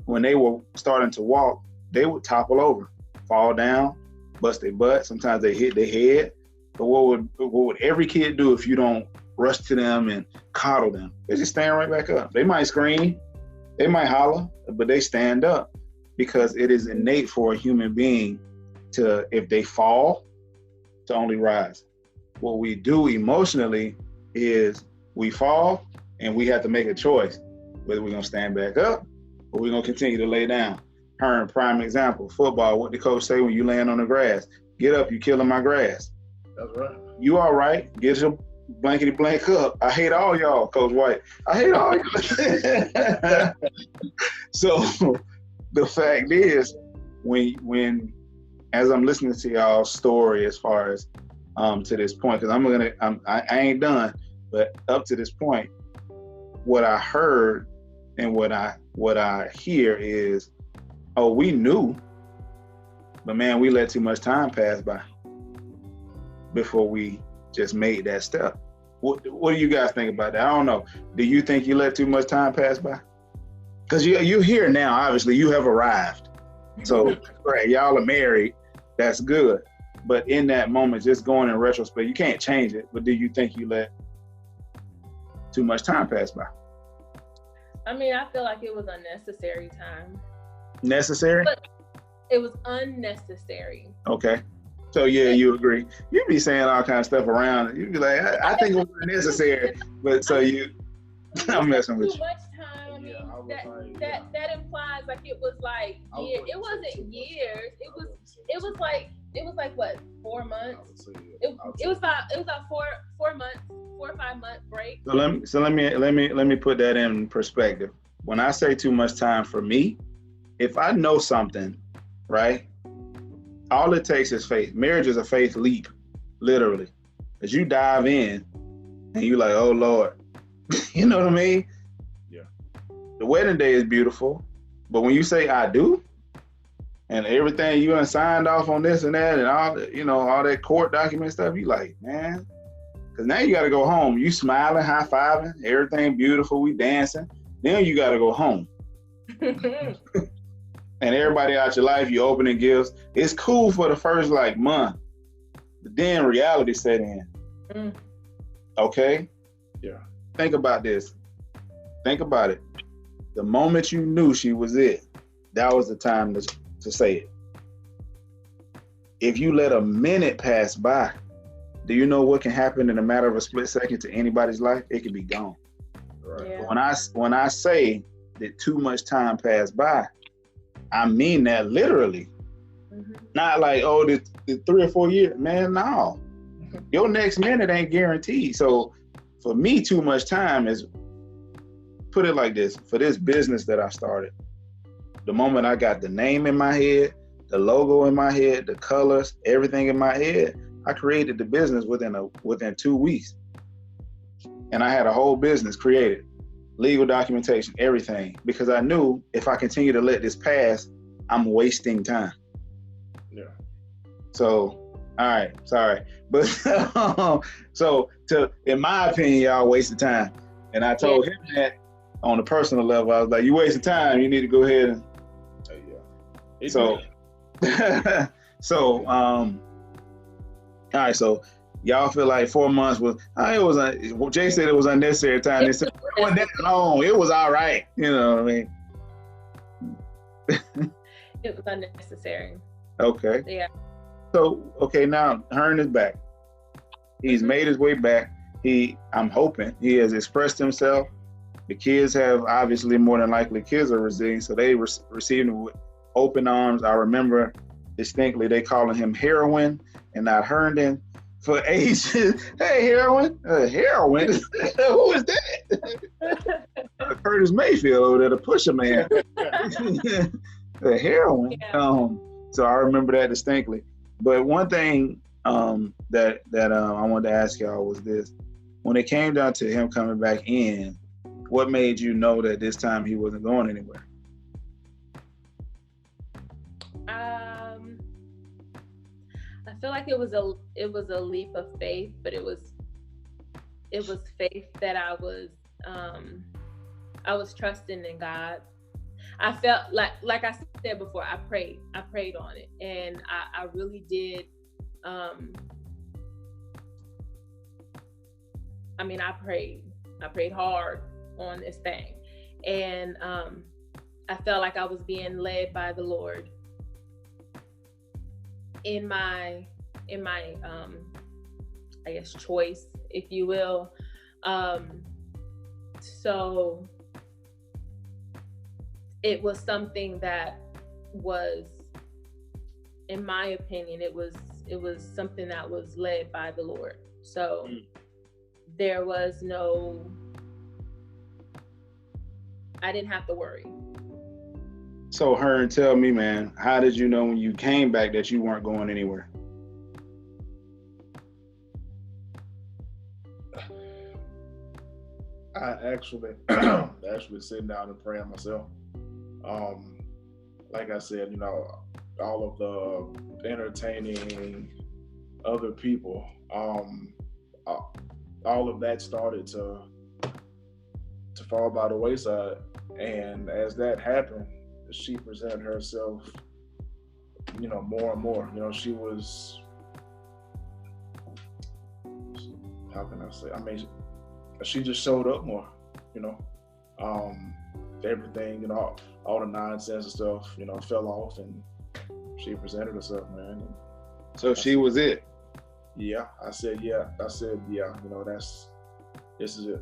when they were starting to walk, they would topple over, fall down, bust their butt. Sometimes they hit their head. But what would every kid do if you don't rush to them and coddle them? They just stand right back up. They might scream, they might holler, but they stand up, because it is innate for a human being to, if they fall, to only rise. What we do emotionally is we fall and we have to make a choice, whether we're gonna stand back up or we're gonna continue to lay down. Her prime example, football, what the coach say when you land on the grass? Get up, you killing my grass. That's right. You all right, get your blankety blank up. I hate all y'all, Coach White. I hate all y'all. So the fact is, when as I'm listening to y'all's story as far as to this point, because I ain't done, but up to this point, what I heard and what I hear is, oh, we knew, but man, we let too much time pass by before we just made that step. What do you guys think about that? I don't know. Do you think you let too much time pass by? Because you're here now, obviously, you have arrived. So, right, y'all are married, that's good. But in that moment, just going in retrospect, you can't change it, but do you think you let too much time pass by? I mean, I feel like it was unnecessary time. Necessary? But it was unnecessary. Okay. So yeah, you agree. You be saying all kinds of stuff around. You be like, I think it was necessary. But so I'm messing with you. Too much time. I mean, that implies like it was like it wasn't years. It was like what, 4 months? It was about 4 months, 4 or 5 month break. So let me put that in perspective. When I say too much time for me, if I know something, right? All it takes is faith. Marriage is a faith leap, literally. As you dive in and you like, oh Lord, you know what I mean? Yeah. The wedding day is beautiful, but when you say I do, and everything you done signed off on this and that and all that court document stuff, you like, man, because now you got to go home. You smiling, high-fiving, everything beautiful, we dancing. Then you got to go home. And everybody out your life, you opening gifts. It's cool for the first month, but then reality set in. Okay? Yeah. Think about this. Think about it. The moment you knew she was it, that was the time to say it. If you let a minute pass by, do you know what can happen in a matter of a split second to anybody's life? It can be gone. Right. Yeah. When I say did too much time pass by. I mean that literally. Mm-hmm. Not like, oh, this 3 or 4 years. Man, no. Your next minute ain't guaranteed. So for me, too much time is, put it like this, for this business that I started, the moment I got the name in my head, the logo in my head, the colors, everything in my head, I created the business within 2 weeks. And I had a whole business created, legal documentation, everything, because I knew if I continue to let this pass, I'm wasting time. Yeah. So, all right, sorry. But so in my opinion, y'all wasted time. And I told him that on a personal level. I was like, you wasting time. You need to go ahead and all right, so y'all feel like 4 months was, Jay said it was unnecessary time. They said it wasn't that long. It was all right. You know what I mean? It was unnecessary. Okay. Yeah. So, okay, now Hearn is back. He's made his way back. I'm hoping he has expressed himself. The kids have, obviously, more than likely, kids are resilient, so they received him with open arms. I remember distinctly they calling him Heroin and not Herndon for ages. Hey, Heroin? Heroin? Who is that? Curtis Mayfield over there, the pusher man. The Heroin. Yeah. So I remember that distinctly. But one thing that I wanted to ask y'all was this. When it came down to him coming back in, what made you know that this time he wasn't going anywhere? I feel like it was a leap of faith, but it was faith that I was trusting in God. I felt like I said before, I prayed on it, and I really did. I prayed hard on this thing, and I felt like I was being led by the Lord in my I guess choice, if you will. So it was something that was, in my opinion, it was something that was led by the Lord. So there was I didn't have to worry. So Hearn, tell me, man, how did you know when you came back that you weren't going anywhere? I actually sitting down and praying myself. Like I said, all of the entertaining other people, all of that started to fall by the wayside. And as that happened, she presented herself, more and more. She was, how can I say? She just showed up more, everything, all the nonsense and stuff, fell off, and she presented herself, man. So she was it. Yeah, I said, yeah. This is it.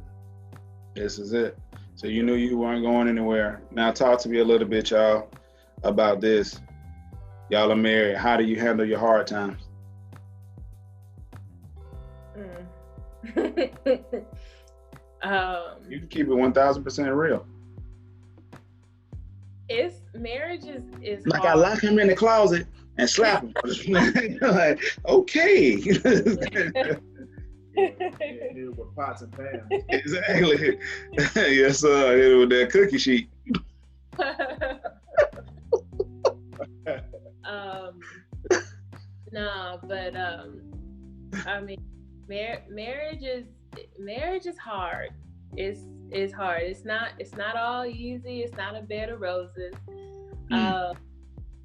This is it. So you knew you weren't going anywhere. Now talk to me a little bit, y'all, about this. Y'all are married. How do you handle your hard times? You can keep it 1,000% real. Marriage is like hard. I lock him in the closet and slap him. Like, okay. With pots and pans. Exactly. Yes, sir. Hit it with that cookie sheet. Marriage is hard. It's hard. It's not all easy. It's not a bed of roses.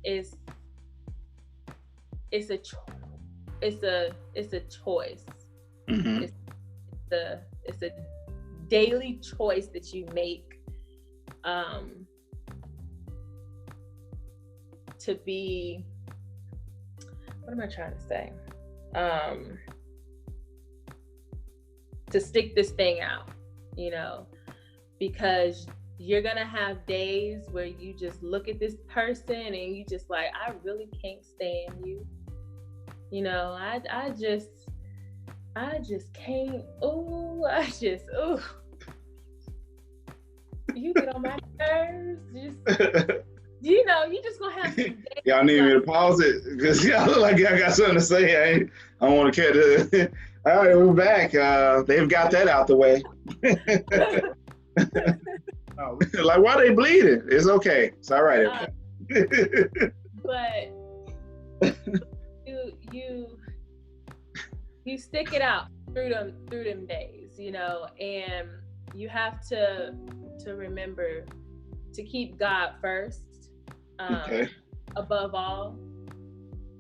It's a choice. Mm-hmm. It's a daily choice that you make to be, what am I trying to say? To stick this thing out, because you're gonna have days where you just look at this person and you just like, I really can't stand you. You know, I just can't. You get on my nerves. You know, you just gonna have some days. Y'all need me to pause it because y'all look like y'all got something to say. I don't want to catch it. All right, we're back. They've got that out the way. Like, why they bleeding? It's okay. It's all right. But you stick it out through them days, you know, and you have to remember to keep God first, above all.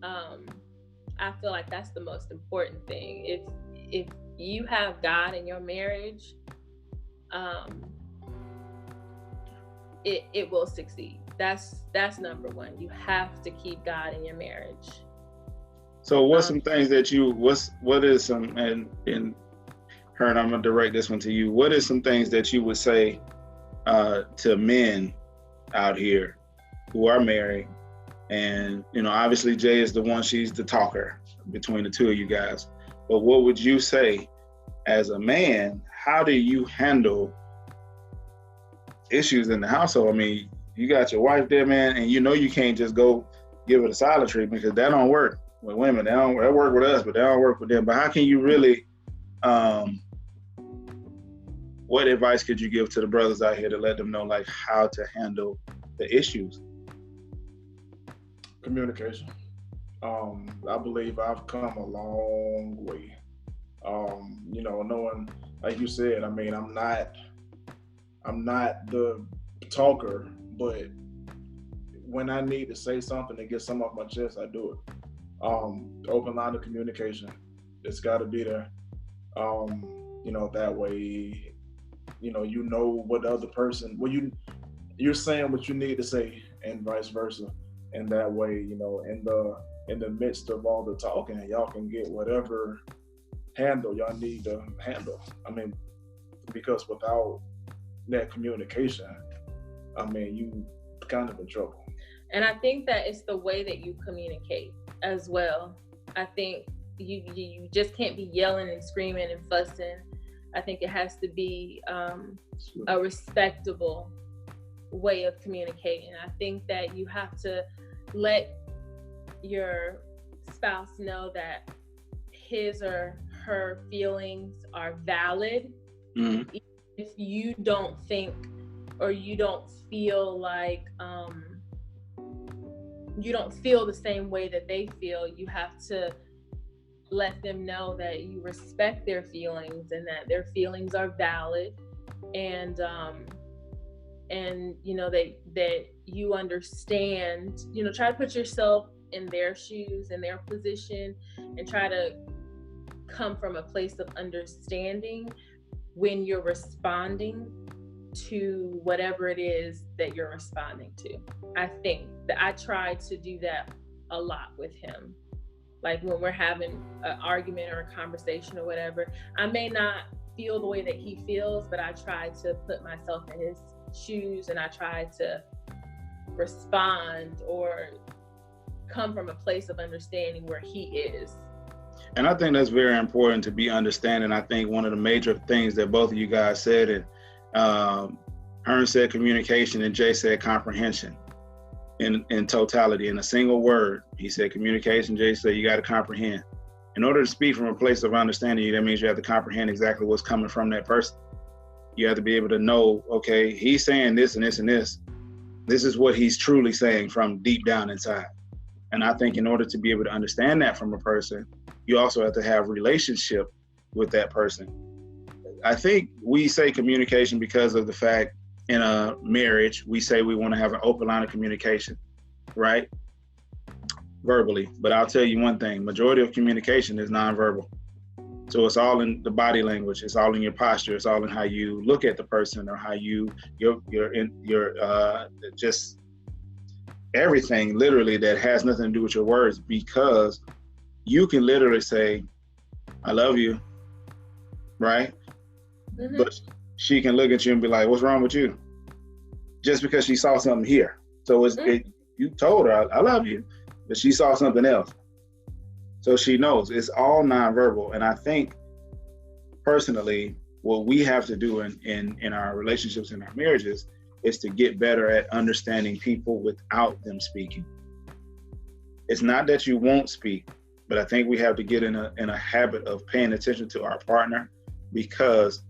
I feel like that's the most important thing. If you have God in your marriage, it will succeed. That's number one. You have to keep God in your marriage. So what's some things that what is some, and Hearn, I'm gonna direct this one to you. What is some things that you would say to men out here who are married? And, you know, obviously Jay is the one, she's the talker between the two of you guys. But what would you say as a man, how do you handle issues in the household? I mean, you got your wife there, man, and you know you can't just go give her the silent treatment because that don't work with women. That work with us, but that don't work with them. But how can you really, what advice could you give to the brothers out here to let them know like how to handle the issues? Communication. I believe I've come a long way. You know, knowing, like you said, I mean, I'm not the talker, but when I need to say something and get something off my chest, I do it. Open line of communication. It's got to be there. You know, that way, you know what the other person, you're saying what you need to say, and vice versa. And that way, you know, in the midst of all the talking, y'all can get whatever handle y'all need to handle. I mean, because without that communication, I mean, you kind of in trouble. And I think that it's the way that you communicate as well. I think you just can't be yelling and screaming and fussing. I think it has to be a respectable way of communicating. I think that you have to let your spouse know that his or her feelings are valid. Mm-hmm. If you don't think or you don't feel like you don't feel the same way that they feel, you have to let them know that you respect their feelings and that their feelings are valid, and you know that you understand. You know, try to put yourself in their shoes, in their position, and try to come from a place of understanding when you're responding to whatever it is that you're responding to. I think that I try to do that a lot with him. Like when we're having an argument or a conversation or whatever, I may not feel the way that he feels, but I try to put myself in his shoes and I try to respond or come from a place of understanding where he is. And I think that's very important to be understanding. I think one of the major things that both of you guys said, and Hearn said communication and Jay said comprehension in totality, in a single word. He said communication, Jay said you got to comprehend. In order to speak from a place of understanding, that means you have to comprehend exactly what's coming from that person. You have to be able to know, okay, he's saying this and this and this. This is what he's truly saying from deep down inside. And I think in order to be able to understand that from a person, you also have to have relationship with that person. I think we say communication because of the fact in a marriage, we say we want to have an open line of communication, right? Verbally. But I'll tell you one thing, majority of communication is nonverbal. So it's all in the body language. It's all in your posture. It's all in how you look at the person, or how you're just everything literally that has nothing to do with your words, because you can literally say, I love you, right? Mm-hmm. But she can look at you and be like, what's wrong with you? just because she saw something here. So you told her, I love you, but she saw something else. So she knows. It's all nonverbal. And I think personally, what we have to do in our relationships, in our marriages, is to get better at understanding people without them speaking. It's not that you won't speak, but I think we have to get in a habit of paying attention to our partner, because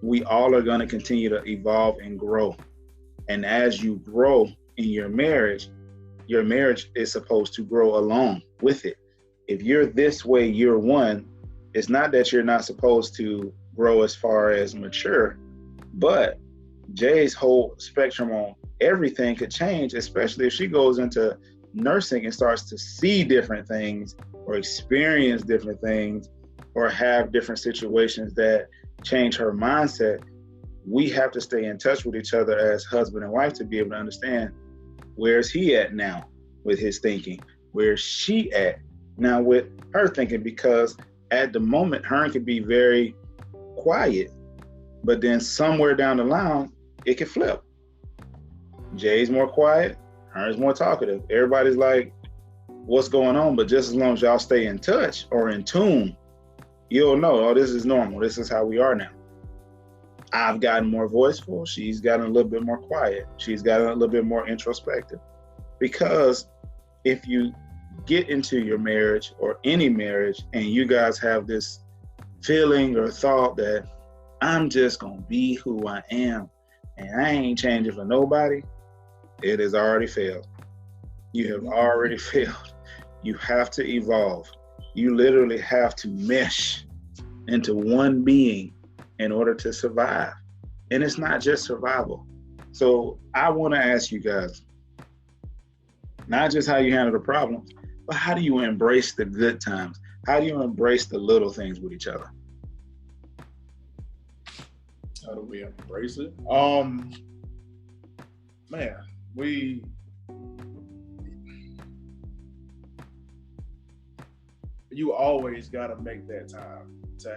we all are going to continue to evolve and grow. And as you grow in your marriage is supposed to grow along with it. If you're this way year one, it's not that you're not supposed to grow as far as mature, but Jay's whole spectrum on everything could change, especially if she goes into nursing and starts to see different things or experience different things or have different situations that change her mindset. We have to stay in touch with each other as husband and wife to be able to understand, where's he at now with his thinking? Where's she at now with her thinking? Because at the moment, her can be very quiet, but then somewhere down the line, it can flip. Jay's more quiet, her's more talkative. Everybody's like, what's going on? But just as long as y'all stay in touch or in tune, you'll know, oh, this is normal. This is how we are now. I've gotten more voiceful. She's gotten a little bit more quiet. She's gotten a little bit more introspective. Because if you get into your marriage or any marriage and you guys have this feeling or thought that I'm just going to be who I am and I ain't changing for nobody, it has already failed. You have already failed. You have to evolve. You literally have to mesh into one being in order to survive. And it's not just survival. So I want to ask you guys, not just how you handle the problems, but how do you embrace the good times? How do you embrace the little things with each other? How do we embrace it? Man, you always got to make that time to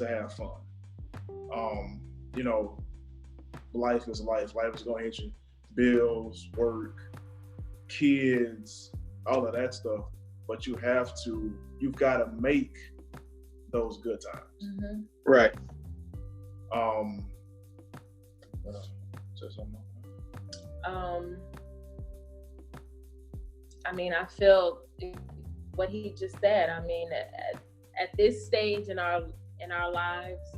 have fun. You know, life is life. Life is going to hit you. Bills, work, kids, all of that stuff. But you've got to make those good times. Mm-hmm. Right. I mean, I feel what he just said. I mean, at this stage in our lives,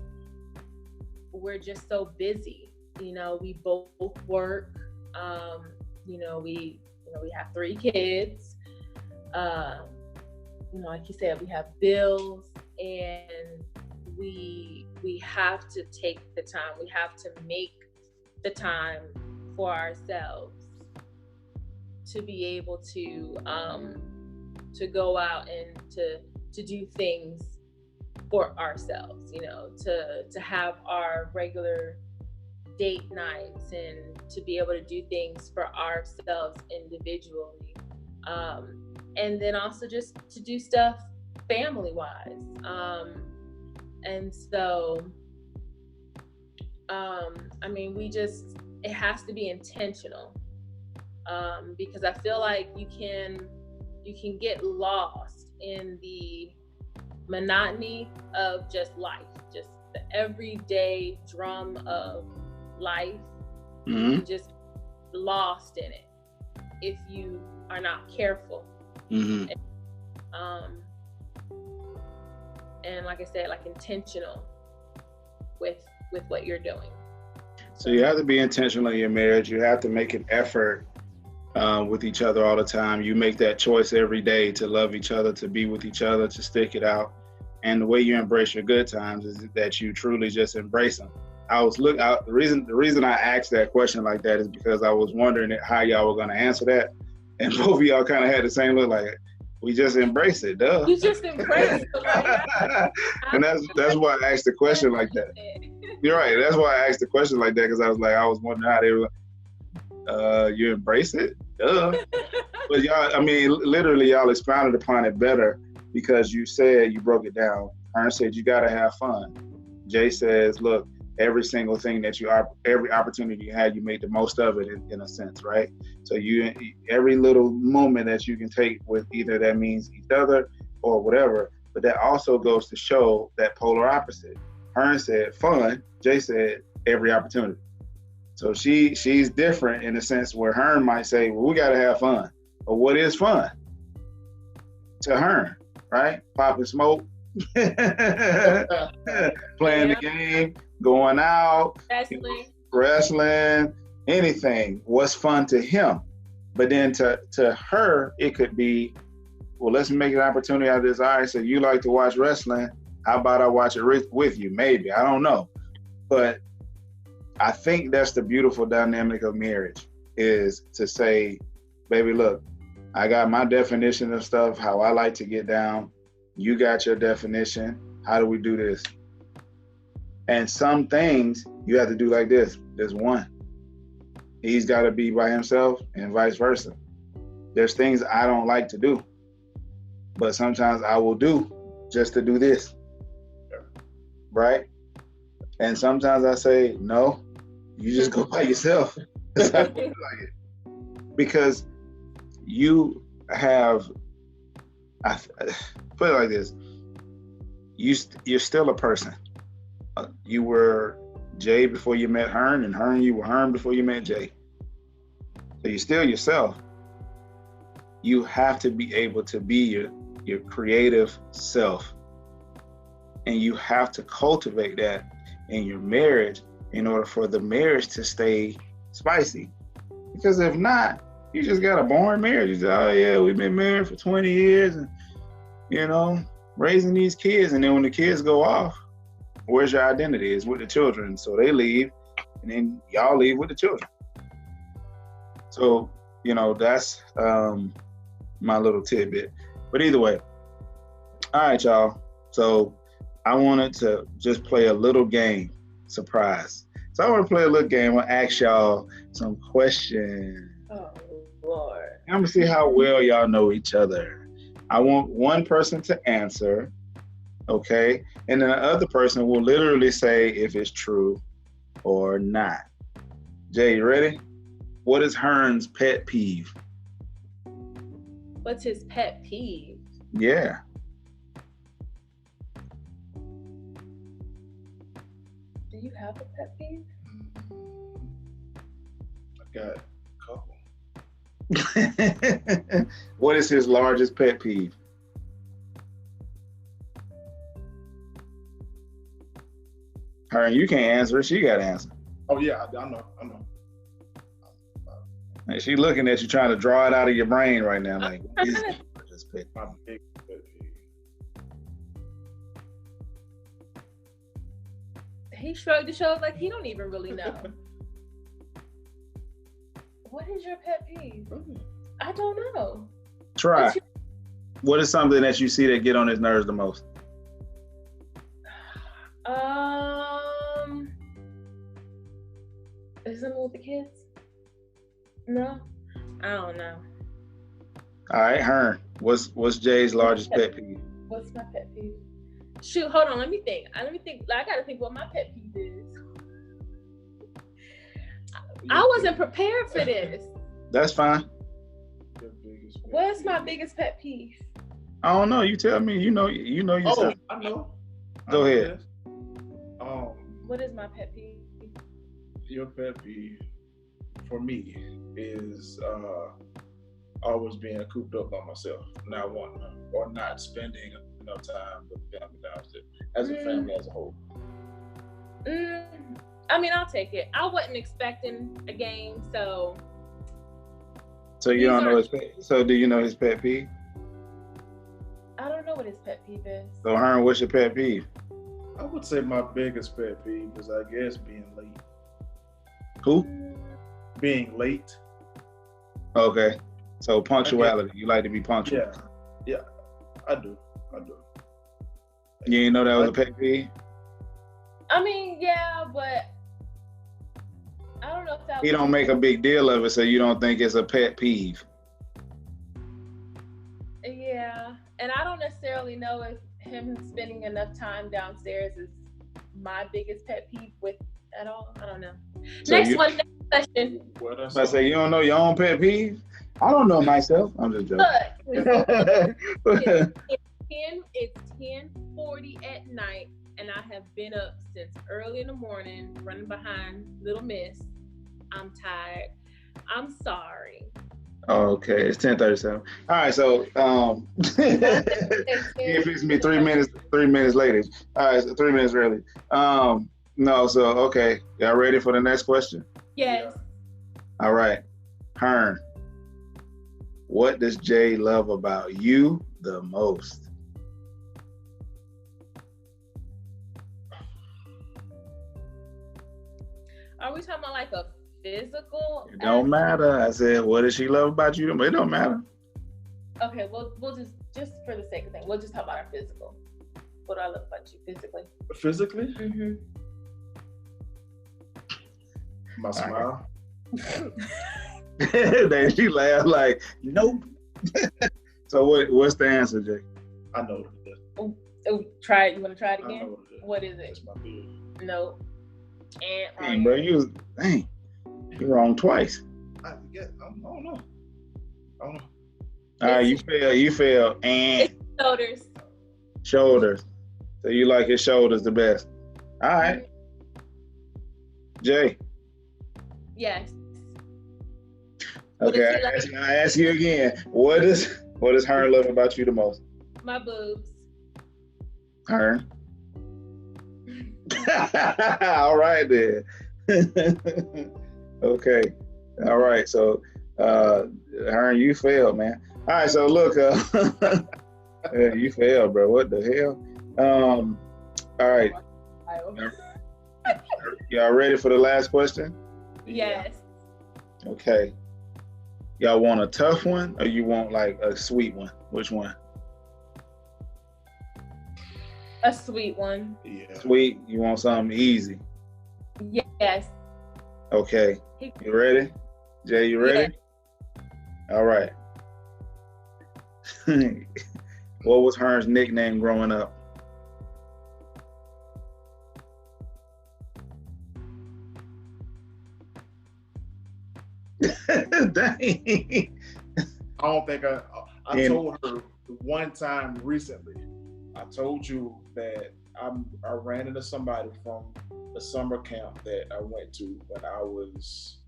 we're just so busy. You know, we both work. We have 3 kids. Like you said, we have bills, and we have to take the time. We have to make the time for ourselves to be able to go out and to do things for ourselves, to have our regular date nights and to be able to do things for ourselves individually. And then also just to do stuff family-wise. And so, it has to be intentional. Because I feel like you can get lost in the monotony of just life, just the everyday drum of life. Mm-hmm. You just lost in it if you are not careful. Mm-hmm. And like I said, like intentional with what you're doing. So you have to be intentional in your marriage. You have to make an effort with each other all the time. You make that choice every day to love each other, to be with each other, to stick it out. And the way you embrace your good times is that you truly just embrace them. The reason I asked that question like that is because I was wondering how y'all were going to answer that, and both of y'all kind of had the same look, like, we just embrace it, duh. You just embrace it. And that's why I asked the question like that. You're right. That's why I asked the question like that, because I was wondering how they were. You embrace it, duh. But y'all, literally, y'all expounded upon it better, because you broke it down. Ern said you gotta have fun. Jay says, look, every single thing that you are, every opportunity you had, you made the most of it in a sense, right? So every little moment that you can take with either that means each other or whatever, but that also goes to show that polar opposite. Hearn said fun, Jay said every opportunity. So she's different in the sense where Hearn might say, well, we got to have fun. But what is fun to Hearn, right? Popping smoke, playing the game, going out, wrestling, anything. What's fun to him? But then to her, it could be, well, let's make an opportunity out of this. All right, so you like to watch wrestling. How about I watch it with you? Maybe. I don't know. But I think that's the beautiful dynamic of marriage, is to say, baby, look, I got my definition of stuff, how I like to get down. You got your definition. How do we do this? And some things you have to do like this. There's one. He's got to be by himself and vice versa. There's things I don't like to do, but sometimes I will do just to do this. Right? And sometimes I say, no, you just go by yourself. Because you have, I put it like this, you're still a person. You were Jay before you met Hearn, and Hearn, you were Hearn before you met Jay. So you're still yourself. You have to be able to be your creative self. And you have to cultivate that in your marriage in order for the marriage to stay spicy. Because if not, you just got a boring marriage. You say, oh yeah, we've been married for 20 years and, raising these kids. And then when the kids go off, where's your identity? It's with the children. So they leave, and then y'all leave with the children. So, that's my little tidbit. But either way, all right, y'all. So I wanted to just play a little game, surprise. So I want to play a little game. I'll ask y'all some questions. Oh, Lord. I'm going to see how well y'all know each other. I want one person to answer, okay? And then the other person will literally say if it's true or not. Jay, you ready? What is Hearn's pet peeve? What's his pet peeve? Yeah. Do you have a pet peeve? I got a couple. What is his largest pet peeve? Hearn, you can't answer it. She got to answer. Oh yeah, I know. And she looking at you, trying to draw it out of your brain right now. Like, what is his largest pet peeve? My big pet peeve. He shrugged his shoulders like he don't even really know. What is your pet peeve? I don't know. Try. What is something that you see that get on his nerves the most? Is something with the kids? No, I don't know. All right, Hearn. What's Jay's largest pet peeve? What's my pet peeve? Shoot, hold on. Let me think. I gotta think what my pet peeve is. I wasn't prepared for this. That's fine. What's my biggest pet peeve? I don't know. You tell me. You know yourself. Oh, I know. Go ahead. What is my pet peeve? Your pet peeve for me is always being cooped up by myself, not wanting or not spending enough time with the family downstairs as a family as a whole. I mean, I'll take it. I wasn't expecting a game, so. So you don't know his pet. So do you know his pet peeve? I don't know what his pet peeve is. So Hearn, what's your pet peeve? I would say my biggest pet peeve is, I guess, being late. Who? Being late. Okay. So punctuality. You like to be punctual. Yeah, I do. You didn't know that was a pet peeve? I mean, yeah, but I don't know if that. He don't make a big deal of it, so you don't think it's a pet peeve. Yeah, and I don't necessarily know if him spending enough time downstairs is my biggest pet peeve with at all. I don't know. So Next question. What I say you don't know your own pet peeve? I don't know myself. I'm just joking. It's 10:40 at night, and I have been up since early in the morning, running behind little miss. I'm tired. I'm sorry. Okay, it's 10:37. All right, so it fixed me 3 minutes. 3 minutes later. All right, so 3 minutes early. No, so okay, y'all ready for the next question? Yes. All right, Hearn. What does Jay love about you the most? Are we talking about like a physical? It don't matter. I said, what does she love about you? It don't matter. Okay, well, we'll just for the sake of thing, we'll just talk about our physical. What do I love about you physically? Physically? Mm-hmm. My smile. Then she laughed like, nope. So what's the answer, Jay? I know what it is. Oh, try it. You want to try it I again? know What is it? It's my beard. No. And Dang, bro, you wrong twice. I don't know. All right, you fail, and shoulders. Shoulders. So you like his shoulders the best. All right. Jay. Yes. Okay, I ask you again. What does Hearn love about you the most? My boobs. Hearn. All right then. Okay. All right. So Hearn, you failed, man. All right, so look, you failed, bro. What the hell? All right. Y'all ready for the last question? Yes. Okay. Y'all want a tough one or you want like a sweet one? Which one? A sweet one. Yeah. Sweet. You want something easy? Yes. Okay. You ready? Jay, you ready? Yeah. All right. What was Hearn's nickname growing up? Dang. I don't think I told her one time recently. I told you that I ran into somebody from the summer camp that I went to when I was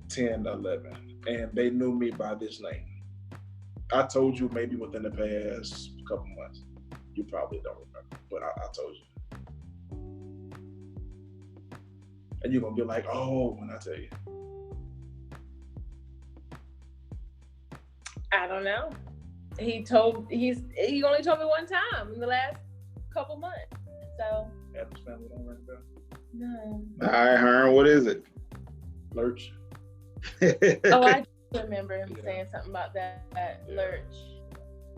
10, 11, and they knew me by this name. I told you maybe within the past couple months. You probably don't remember, but I told you. And you're gonna be like, oh, when I tell you. I don't know. He only told me one time in the last couple months. So Adam's Family don't ring a bell? no. All right, Hearn, what is it? Lurch. Oh, I do remember him saying something about that Lurch.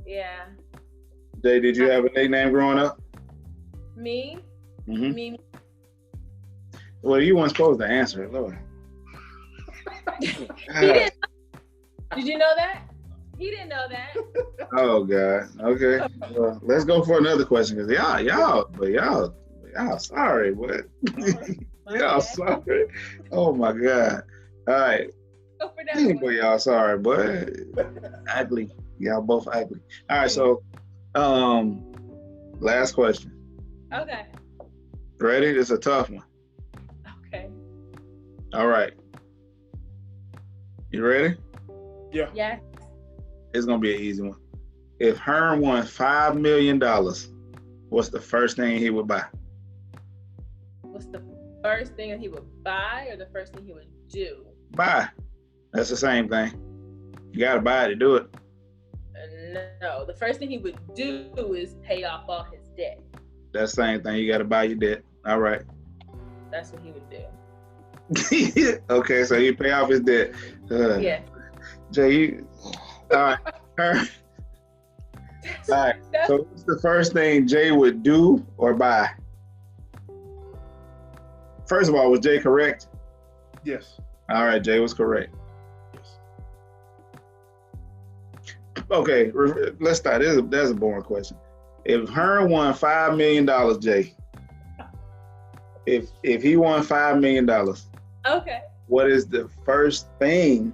Yeah. Jay, did you have a nickname growing up? Me? Mm-hmm. Me. Well, you weren't supposed to answer it, Lord. He didn't. Did you know that? He didn't know that. Oh God. Okay. Well, let's go for another question because y'all sorry, but y'all sorry. Oh my God. All right. Go for that Anyway, y'all sorry, but ugly. Y'all both ugly. All right. So, last question. Okay. Ready? It's a tough one. Okay. All right. You ready? Yeah. Yeah. It's gonna be an easy one. If Hearn won $5 million, what's the first thing he would buy? What's the first thing that he would buy or the first thing he would do? Buy. That's the same thing. You gotta buy to do it. No, the first thing he would do is pay off all his debt. That's the same thing. You gotta buy your debt. All right. That's what he would do. Okay, so he pay off his debt. Yeah. Jay, all right. All right. So what's the first thing Jay would do or buy? First of all, was Jay correct? Yes. All right, Jay was correct. Yes. Okay, let's start. That's a boring question. If Hearn won $5 million, Jay, If he won $5 million, Okay. what is the first thing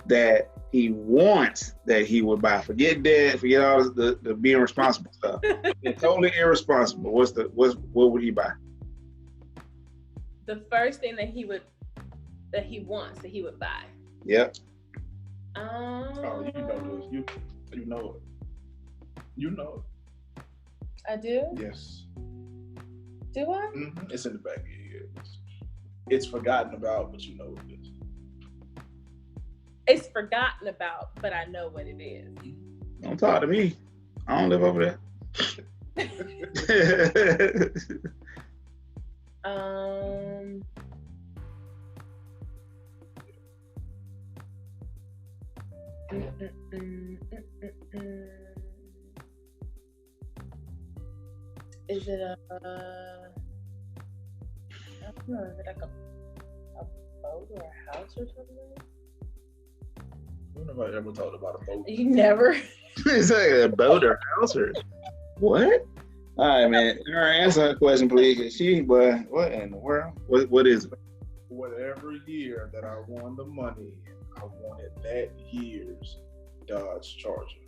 that he wants that he would buy? Forget debt, forget all the being responsible stuff. It's totally irresponsible. What would he buy? The first thing that he wants that he would buy. Yep. Oh, you know this. You know it. You know it. I do. Yes. Do I? Mm-hmm. It's in the back of your head. It's forgotten about, but you know what it is. It's forgotten about, but I know what it is. Don't talk to me. I don't live over there. Is it I don't know, is it like a boat or a house or something? Nobody ever talked about a boat. You never. It's like a boat or house or what? All right, man. All right, answer her question, please. But what in the world? What is it? Whatever year that I won the money, I wanted that year's Dodge Charger.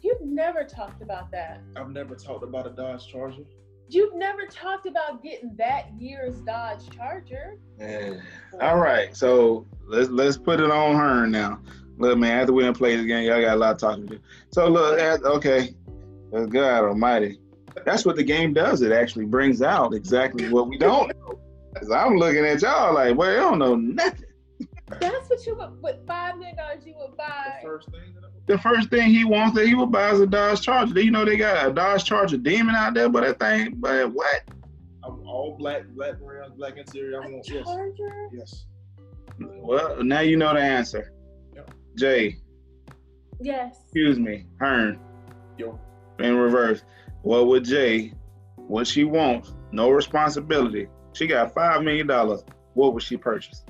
You've never talked about that. I've never talked about a Dodge Charger. You've never talked about getting that year's Dodge Charger. Yeah. All right, so let's put it on her now. Look, man, after we done play this game, y'all got a lot of talking to do. So look, okay, God Almighty, that's what the game does. It actually brings out exactly what we don't know. Cause I'm looking at y'all like, well, you don't know nothing. That's what you would, with $5 million you would buy. The first thing he wants that he would buy is a Dodge Charger. You know they got a Dodge Charger Demon out there, but that thing, but what? I'm all black rims, black interior. I want Charger? Yes. Well, now you know the answer. Yep. Jay. Yes. Excuse me, Hearn. Yo. In reverse. What would Jay, what she wants, no responsibility. She got $5 million. What would she purchase?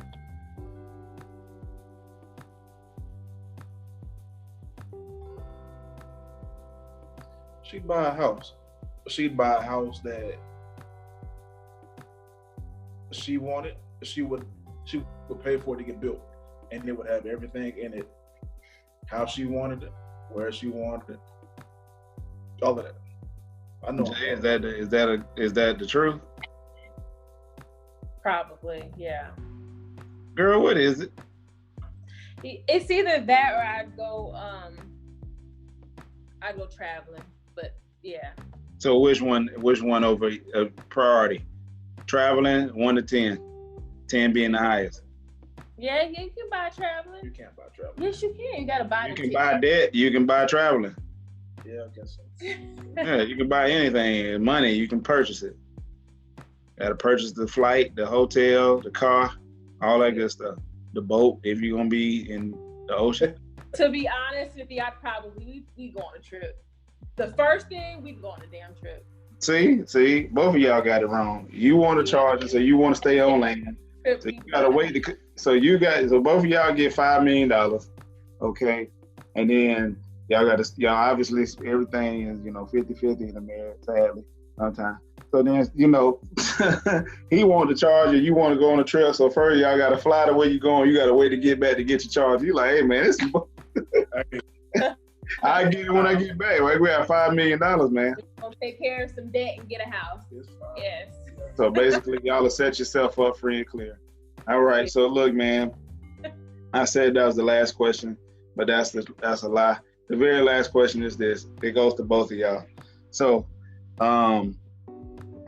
She'd buy a house. She'd buy a house that she wanted. She would pay for it to get built, and it would have everything in it, how she wanted it, where she wanted it, all of that. I know. Jay, is that the truth? Probably, yeah. Girl, what is it? It's either that or I'd go traveling. But yeah. So which one over priority? Traveling 1 to 10. 10 being the highest. Yeah, you can buy traveling. You can't buy traveling. Yes, you can. You gotta buy. You can buy debt. You can buy traveling. Yeah, I guess so. Yeah, you can buy anything. Money, you can purchase it. Gotta purchase the flight, the hotel, the car, all that good stuff. The boat, if you're gonna be in the ocean. To be honest with you, I'd probably we go on a trip. The first thing, we go on a damn trip. See, both of y'all got it wrong. You want to charge it, so you want to stay on land. So you gotta wait. So both of y'all get $5 million, okay? And then y'all obviously everything is 50-50 in the marriage, sadly sometimes. So then he want to charge you, you want to go on a trip. So first y'all got to fly to where you going. You got to wait to get back to get your charge. You like, hey man, this. I get it when I get back. Right? We have $5 million, man. We'll take care of some debt and get a house. Yes. So basically, y'all will set yourself up free and clear. All right. So look, man. I said that was the last question, but that's a lie. The very last question is this. It goes to both of y'all. So, I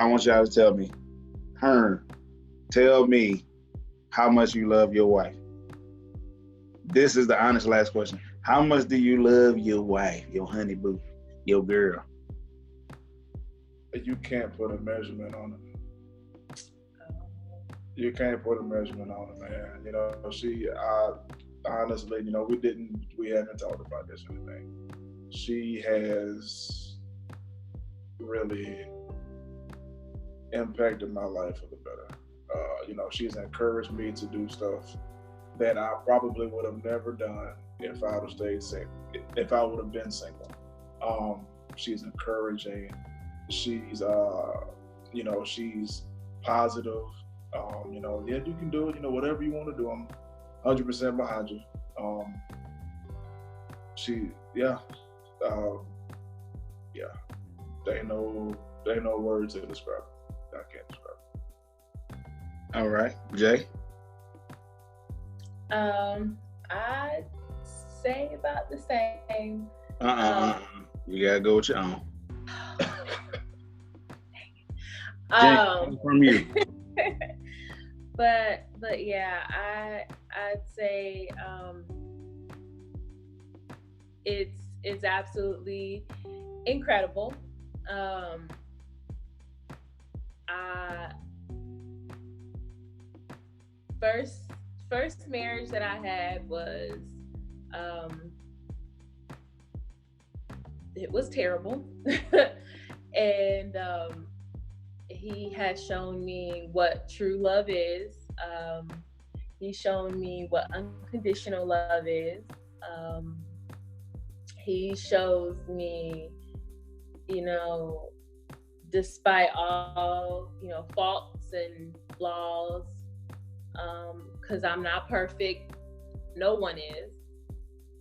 want y'all to tell me, Hearn, tell me how much you love your wife. This is the honest last question. How much do you love your wife, your honey boo, your girl? You can't put a measurement on it. You can't put a measurement on it, man. Honestly, we haven't talked about this or anything. She has really impacted my life for the better. She's encouraged me to do stuff that I probably would have never done if I would have stayed single, if I would have been single. She's encouraging. She's, she's positive. Yeah, you can do it. Whatever you want to do, I'm 100% behind you. There ain't no words to describe it. I can't describe it. All right, Jay. I'd say about the same. You gotta go with your own. From you. but yeah, I'd say it's absolutely incredible. First marriage that I had was it was terrible. And he has shown me what true love is. He's shown me what unconditional love is. He shows me, despite all, faults and flaws, because I'm not perfect, no one is,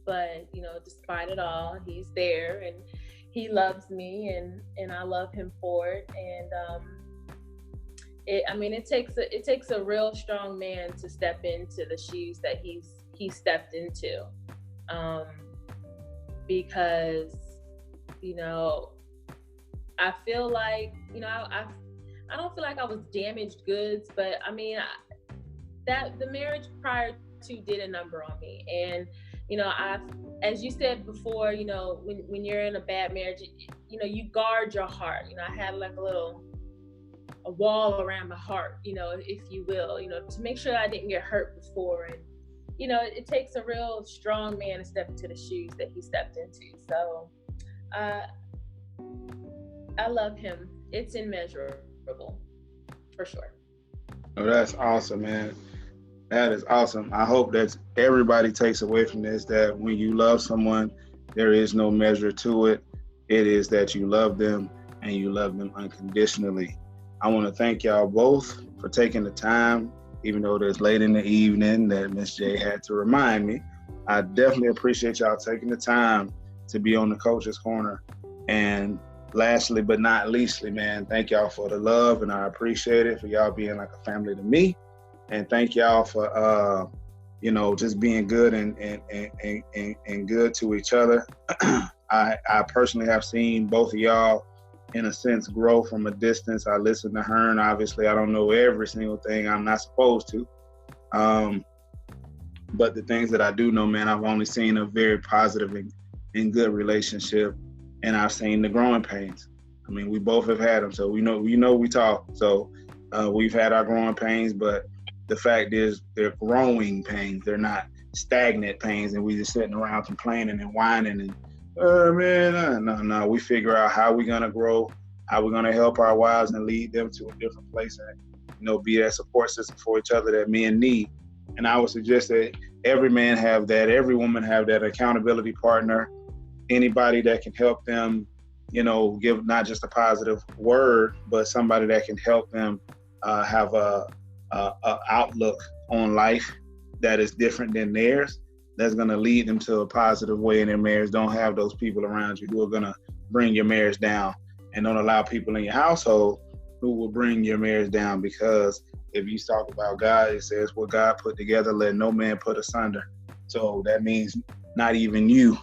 but despite it all, he's there and he loves me, and I love him for it. And it takes a real strong man to step into the shoes that he stepped into, because I feel like I don't feel like I was damaged goods, but that the marriage prior to did a number on me. And as you said before, when you're in a bad marriage, you guard your heart. I had like a wall around my heart, if you will, to make sure I didn't get hurt before. And it takes a real strong man to step into the shoes that he stepped into. So I love him. It's immeasurable, for sure. Oh, that's awesome, man. That is awesome. I hope that everybody takes away from this that when you love someone, there is no measure to it. It is that you love them and you love them unconditionally. I want to thank y'all both for taking the time, even though it's late in the evening that Miss J had to remind me. I definitely appreciate y'all taking the time to be on the Coach's Corner. And lastly, but not leastly, man, thank y'all for the love, and I appreciate it for y'all being like a family to me. And thank y'all for, just being good and good to each other. I personally have seen both of y'all, in a sense, grow from a distance. I listen to Hearn. Obviously, I don't know every single thing. I'm not supposed to. But the things that I do know, man, I've only seen a very positive and good relationship. And I've seen the growing pains. We both have had them. So we talk. So we've had our growing pains, but the fact is they're growing pains. They're not stagnant pains, and we just sitting around complaining and whining and, no. We figure out how we're gonna grow, how we're gonna help our wives and lead them to a different place, and be that support system for each other that men need. And I would suggest that every man have that, every woman have that accountability partner, anybody that can help them, give not just a positive word, but somebody that can help them have a outlook on life that is different than theirs, that's going to lead them to a positive way in their marriage. Don't have those people around you who are going to bring your marriage down, and don't allow people in your household who will bring your marriage down, because if you talk about God, it says what God put together, let no man put asunder. So that means not even you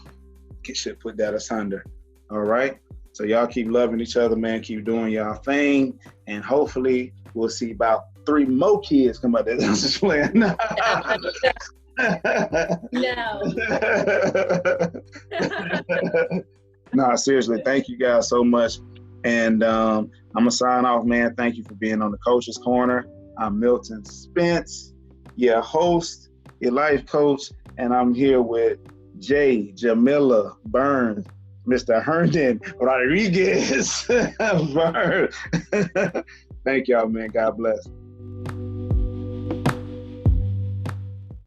should put that asunder. All right? So y'all keep loving each other, man. Keep doing y'all thing, and hopefully we'll see about 3 more kids come out there. I'm just playing. No. No, seriously, thank you guys so much. And I'm going to sign off, man. Thank you for being on the Coach's Corner. I'm Milton Spence, your host, your life coach, and I'm here with Jay, Jamila Burns, Mr. Herndon Rodriguez. Burns. Thank y'all, man. God bless.